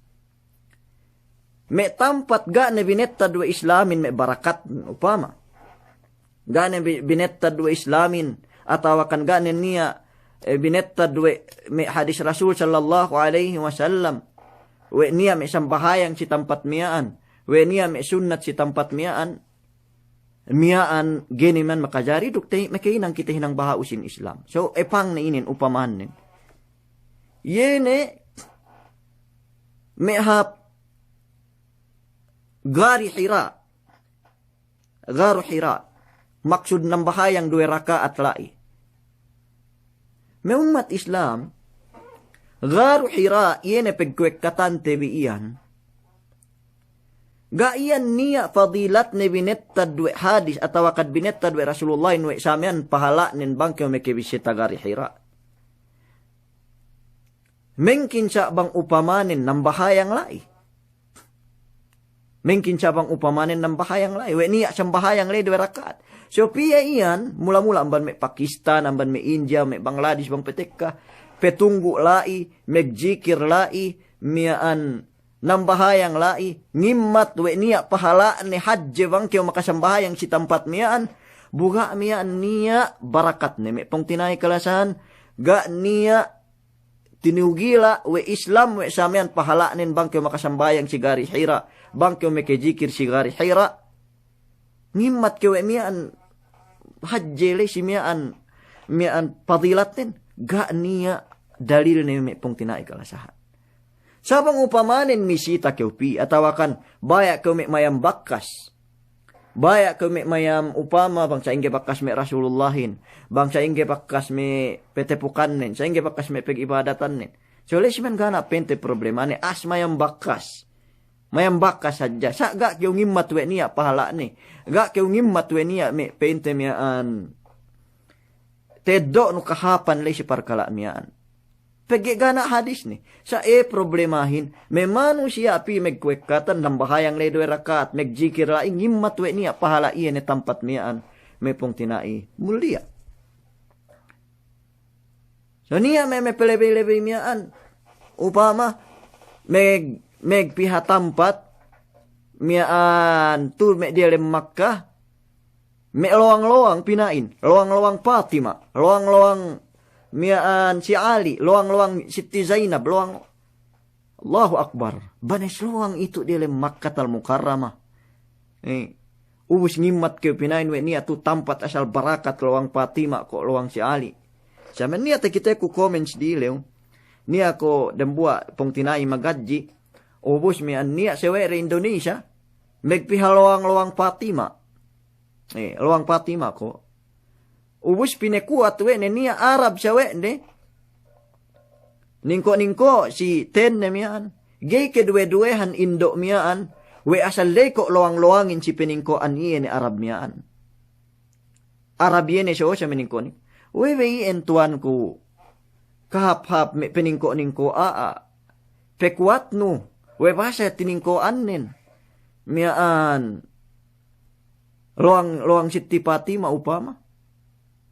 may tampat ga na binetta dua Islamin may barakat upama. Ga na binetta dua Islamin atawakan ga na niya binetta dua may hadis Rasul sallallahu alaihi wasallam. We niya may sambahayang si tampat miyaan. We niya may sunnat si tampat miyaan. Miyaan gini man makajari dukte may kainang kita hinang bahausin Islam. So epang na inin upamahan nin. Yene may hap Gari Hira. Garu Hira. Maksud ng bahayang dua rakaat lai. May umat Islam, Garu Hira, iyan pagkwek katante biiyan. Ga iyan niya fadilat ni binettad we hadis atau kad binettad we Rasulullah we samian pahala nin bangke me kebisita gari Hira. Mungkin sa bang upamanin ng bahayang lai. Mungkin sa bang upamanin ng bahayang lai. We niya siyang bahayang lai 2 rakaat. So piya iyan mula-mula amban me Pakistan, amban me India, me Bangladesh, bang petekka, petunggu lai, megjikir lai, miyaan nambahayang lai, ngimmat we niya pahala ni hajje bang kiyo makasambahayang si tempat miyaan, buga miyaan niya barakat ni, may pong tinay kalasan, ga niya tinugila we Islam we samian pahala nin bang kiyo makasambahayang si gari Hira, bang kiyo mekejikir si gari Hira, ngimmat kiyo we miyaan hajje le si miyaan padilat nin, ga niya dalil ni may pong tinay kalasahan. Sabang upamanin misita keupi atawakan baya kau mek mayam bakkas. Baya kau mek mayam upama bangsa ingge bakkas mek Rasulullahin. Bangsa ingge bakkas me petepukannen. Sa ingge bakkas me pegibadatannen. So lesmen gana pente problemane as mayam bakkas. Mayam bakkas saja. Sa ga keu ngimmat we niya pahala ni. Ga keu ngimmat we niya me pente miaan. Tedok no kahapan le si parkala miaan. Pegi gana hadis ni. Sa problemahin. May manusia api megkwekatan ng bahayang le 2 rakaat. Megjikir laing ngimmat we niya pahala iya ni tampat miyaan. May pong tinai mulia. So niya may pelebe-lebe miyaan. Upama. Megpiha tampat. Miyaan. Tu me dia lem Makkah. Me loang-loang pinain. Loang-loang Fatima. Loang-loang miyaan si Ali, luang-luang Siti Zainab, luang Allahu Akbar. Banes luang itu di dalam Makkah al-Mukarramah. Ubus ngimmat ke pinain we niya tu tampat asal barakat luang Fatima ko luang si Ali. Saman niya kita ku comments di lew. Niya ko dembua pong tinai magadji. Ubus mian niya sewe re Indonesia. Megpiha luang-luang Fatima. Luang Fatima ko. Ubus pinekuat we niya Arab siya we ne. Ningko si ten na miyaan. Gay kedue-duehan Indo miyaan. We asal leko loang-loangin si piningkoan iye ni Arab miyaan. Arab iye siya o siya miningko ni. We entuan ko. Kahap-hap me piningko ningko Pekuat no. We basa tiningkoan nin. Miyaan. Loang Siti Fatima upama.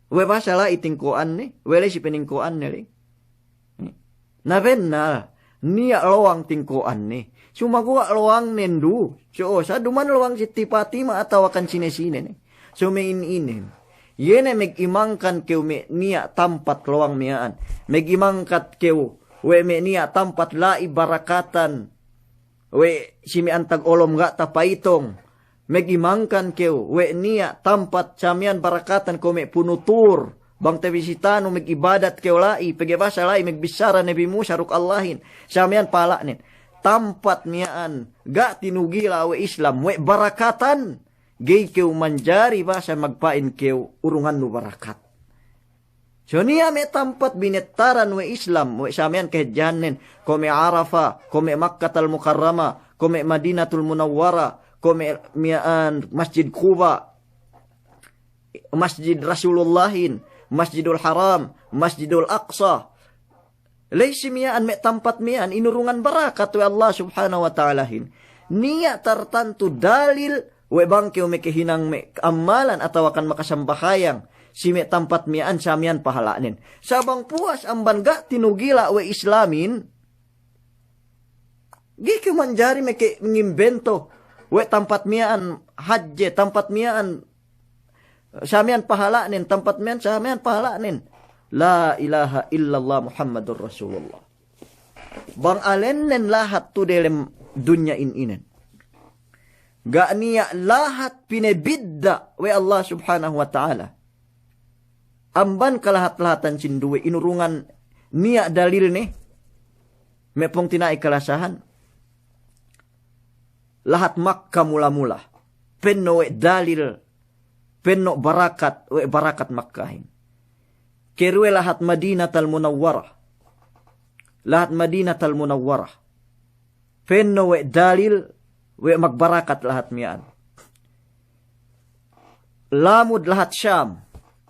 We ba sala itingkoan ni? Wele si peningkoan ni. Nabenna niya loang tingkoan ni. Sumagawa loang nendu. So sa duman loang Siti Fatima atawakan sine-sine ni. So main-inin. Yene meg-imangkan keu me niya tampat loang miyaan. Meg-imangkat keu we me niya tampat lai barakatan. We simi antag olom ga tapaitong. Megimangkan keu we niya tampat samian barakatan ko me punutur bang tabisitano megibadat keu lai pegebasa lai megbisara Nabi Musa ruk Allahin samian pala nin tampat niyaan ga tinugila we Islam we barakatan gay keu manjari basa magpain keu urungan no barakat. So niya me tampat binetaran we Islam we samian kehjanen ko me Arafah ko me Makkah al-Mukarramah ko me Madinatul Munawwara miyaan Masjid Quba, Masjid Rasulullahin, Masjidul Haram, Masjidul Aqsa. Laysi miyaan me tampat miyaan inurungan barakat we Allah subhanahu wa ta'alahin. Niya tartantu dalil we bangkeo me kehinang me amalan atau akan makasambahayang si me tampat miyaan samian pahalanin. Sabang puas amban ga tinugila we Islamin. Giki manjari me ke ngimbento we tempat mian haji, tempat mian samian pahalanin, tempat mian samian pahalanin. La ilaha illallah Muhammadur Rasulullah. Bang alenen lahat tu dalam dunia inen. Ga niya lahat pinebidda we Allah subhanahu wa ta'ala. Amban kalahat-lahatan sinduwe inurungan niya dalil ni. Mepong tinai kalasahan. Lahat Makkah mula-mula. Penno we dalil. Penno barakat. We barakat Makkahin. Kerwe lahat Madinah al-Munawwarah. Lahat Madinah al-Munawwarah. Penno we dalil. we magbarakat lahat miyan. Lamud lahat Syam.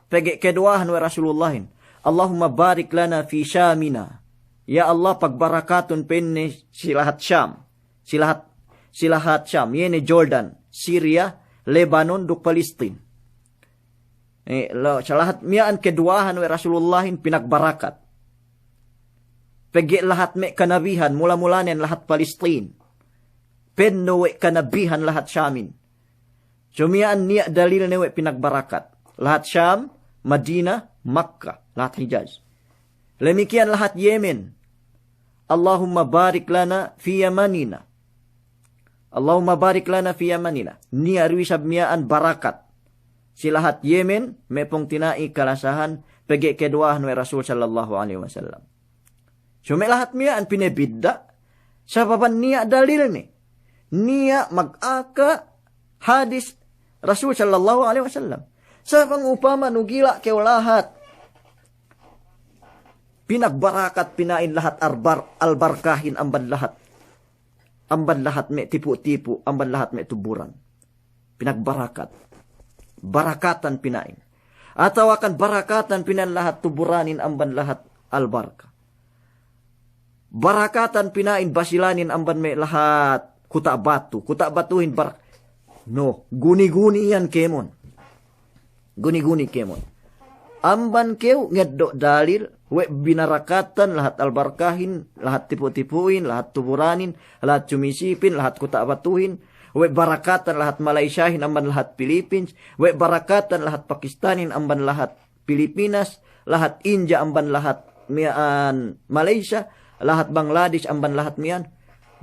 Pegi keduahan we Rasulullahin. Allahumma barik lana fi Syamina. Ya Allah, pagbarakatun pinni silahat Syam. Silahat Syam. Yene Jordan, Syria, Lebanon, duk Palestine. Silahat miyaan keduahan we Rasulullahin pinagbarakat. Pegi lahat me kanabihan, mula-mulanin lahat Palestine. Penno we kanabihan lahat Syamin. Sumiyaan niya dalil ne we pinagbarakat. Lahat Syam, Madina, Makkah, lahat Hijaz. Lemikian lahat Yemen. Allahumma barik lana fi Yamanina. Allahumma barik lana fi Yamanina. Niya ruisab miyaan barakat. Si lahat Yemen, may pong tinai kalasahan, pegi keduahan we Rasul sallallahu alaihi wasallam. So may lahat miyaan pinebidda. Sa papan niya dalil ni. Niya mag-aka hadis Rasul sallallahu alaihi wasallam. Sa pangupama nugila keo lahat. Pinagbarakat pinain lahat albarkahin amban lahat. Amban lahat me tipu-tipu, amban lahat me tuburan. Pinagbarakat. Barakatan pinain. Atau akan barakatan pinan lahat tuburanin amban lahat albarka. Barakatan pinain basilanin amban me lahat kuta batuhin barak. No, guni-guni yan kemon. Guni-guni kemon. Amban keu ngeddo dalil, we binarakatan lahat albarkahin, lahat tipu-tipuin, lahat tuburanin, lahat cumisipin, lahat kuta batuhin, we barakatan lahat Malaysiahin amban lahat Philippines, we barakatan lahat Pakistanin amban lahat Pilipinas, lahat India amban lahat mian Malaysia, lahat Bangladesh amban lahat mian.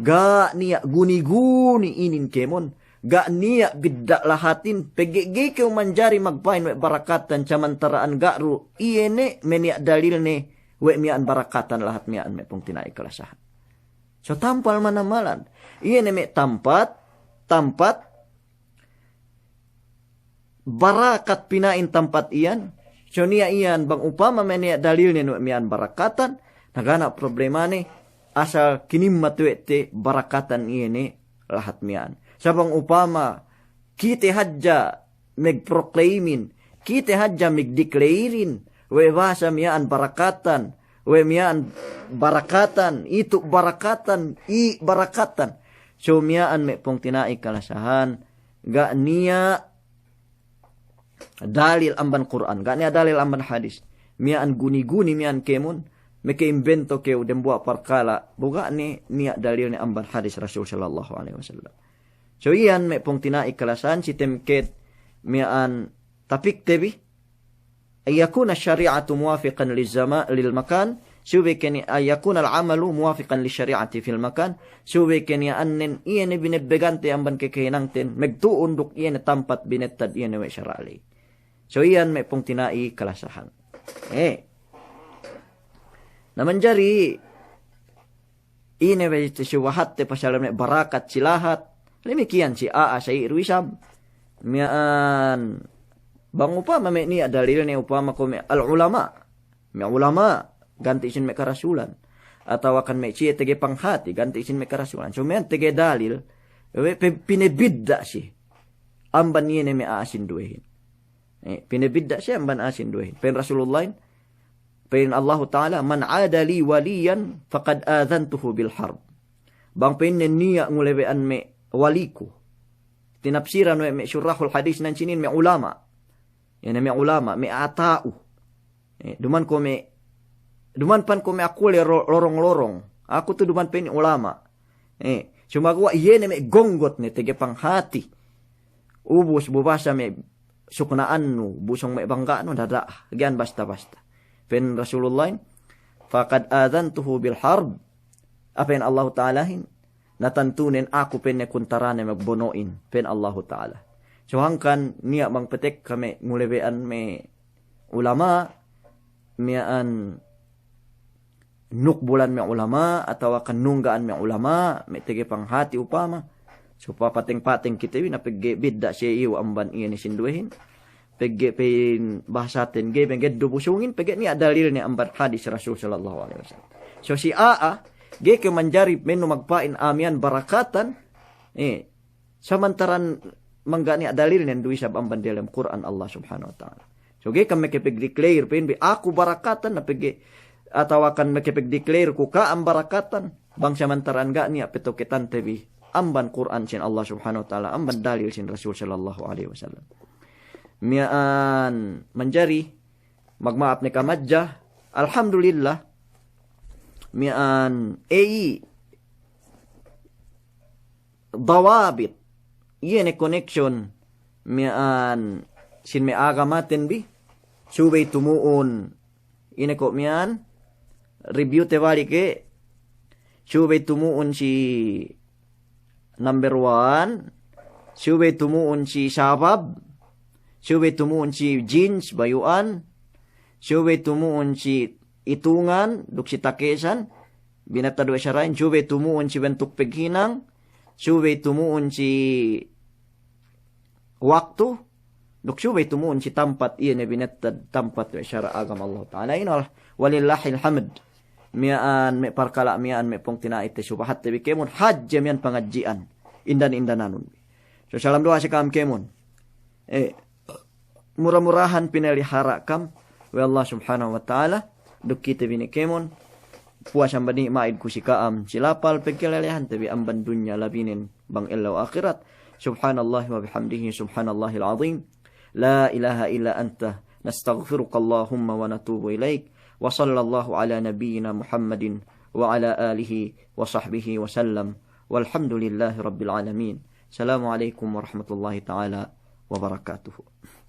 Ga niya guni-guni inin kemon. Ga niya bidda lahatin. Pegege kau manjari magpain we barakatan samantaraan ga'ru. Iyene meniak dalil ne we mian barakatan lahat mian me pong tinai kalasahan. So tampal manamalan. Iyene me tampat barakat pinain tempat iyan. So niya iyan bang upama meniak dalil ne we mian barakatan. Nagana problema ne asal kinim matuete barakatan iyene lahat mian. Sabang upama, kita hadja megproklaimin, kita hadja megdeklarin, we basa miyaan barakatan, we miyaan barakatan, itu barakatan, i barakatan. So miyaan me pong tinai kalasahan, ga niya dalil amban Quran, ga niya dalil amban hadis. Miyaan guni-guni miyaan kemun, meke-invento keu dembuak parkala, buga niya dalil ni amban hadis Rasul sallallahu alaihi wasallam. So iyan may pong tinai kalasan si temket mian tapik tebi ayakuna syari'atu muwafiqan lil makan suwe kani ayakuna al-amalu muwafiqan li syari'ati fil makan suwe kani annen iyan binebegante amban kekehinang ten megtuon duk iyan tampat binettad iyan we syarali. So iyan may pong tinai kalasahan. Naman jari ine we siwahat te pasalam barakat silahat. Lemikian si Aa sa iruisab. Mian bang upama me ni dalil ni upama ko me al ulama. Me ulama ganti isin me karasulan. Atau akan me siya tege panghati ganti isin me karasulan. So me tege dalil pinebidda si. Amban niya me aasin duhin. Pinebidda si amban aasin duhin. Pen Rasulullah pen Allah Ta'ala man adali waliyan faqad adhantuhu bil harb. Bang pen niya ngulebean me waliku. Tinapsiran me syurahul hadis nan sinin me ulama. Yan me ulama, me atau. Duman pan ko me aku le lorong-lorong. Aku tu duman pen ulama. Sumagawa yene me gonggot ne tege panghati. Ubus bubasa me suknaan no, busong me bangga no dada. Gian basta-basta. Pen Rasulullah faqad adhantuhu bil harb. Apa yang Allah Ta'alahin natantunin ako penne kuntarane magbonoin pen Allah Ta'ala. So hangkan niya bang petek kami ngulebean me ulama miaan nukbulan me ulama atau akan nunggaan me ulama me tege panghati upama. So papating-pating kita na pegge bidda siya iyo amban iya ni sinduhin. Pegge pen bahasatin ge pegge dubusungin pegge ni dalil ni amban hadis Rasul sallallahu alaihi wasallam. So si Aa ge ke manjari menu magpain amian barakatan Samantaran manggani dalil nen dui sab amban dalam Quran Allah Subhanahu wa taala. So ge kami kepeg declare pin bi aku barakatan na pege atau akan kepeg declare ku ka am barakatan bang samantaran ga ni petoketan tebi amban Quran sin Allah Subhanahu wa taala amban dalil sin Rasul sallallahu alaihi wasallam. Mian menjari magmaap ni kamadja alhamdulillah mian dawabit yene connection mian sin me agamaten bi subay tumuon ine ko mian review te wali ke subay tumuon si number 1 subay tumuon si sabab subay tumuon si jeans bayuan subay tumuon si itungan duk si takesan binata do syarain subay tumuon si bentuk peghinang subay tumuon si waktu duk subay tumuon si tempat iya ne binatad tempat syara agam Allah taala inal walillahil hamd mian me parkala mian me pong tinait subahat te kemun hajj mian pangajian indan-indananun so salam doa si kam kemun murah-murahan pinelihara kam wa Allah Subhanahu wa taala duk kita bini kemun puasang bani maid kusikaam silapal pegkelelehan tabi amban dunya labinin bang illa akhirat subhanallah wa bihamdihi subhanallahil azim la ilaha illa anta nastaghfiruka allahumma wa natubu ilaik wa sallallahu ala nabiyyina muhammadin wa ala alihi wa sahbihi wa sallam walhamdulillahi rabbil alamin. Assalamualaikum warahmatullahi taala wabarakatuh.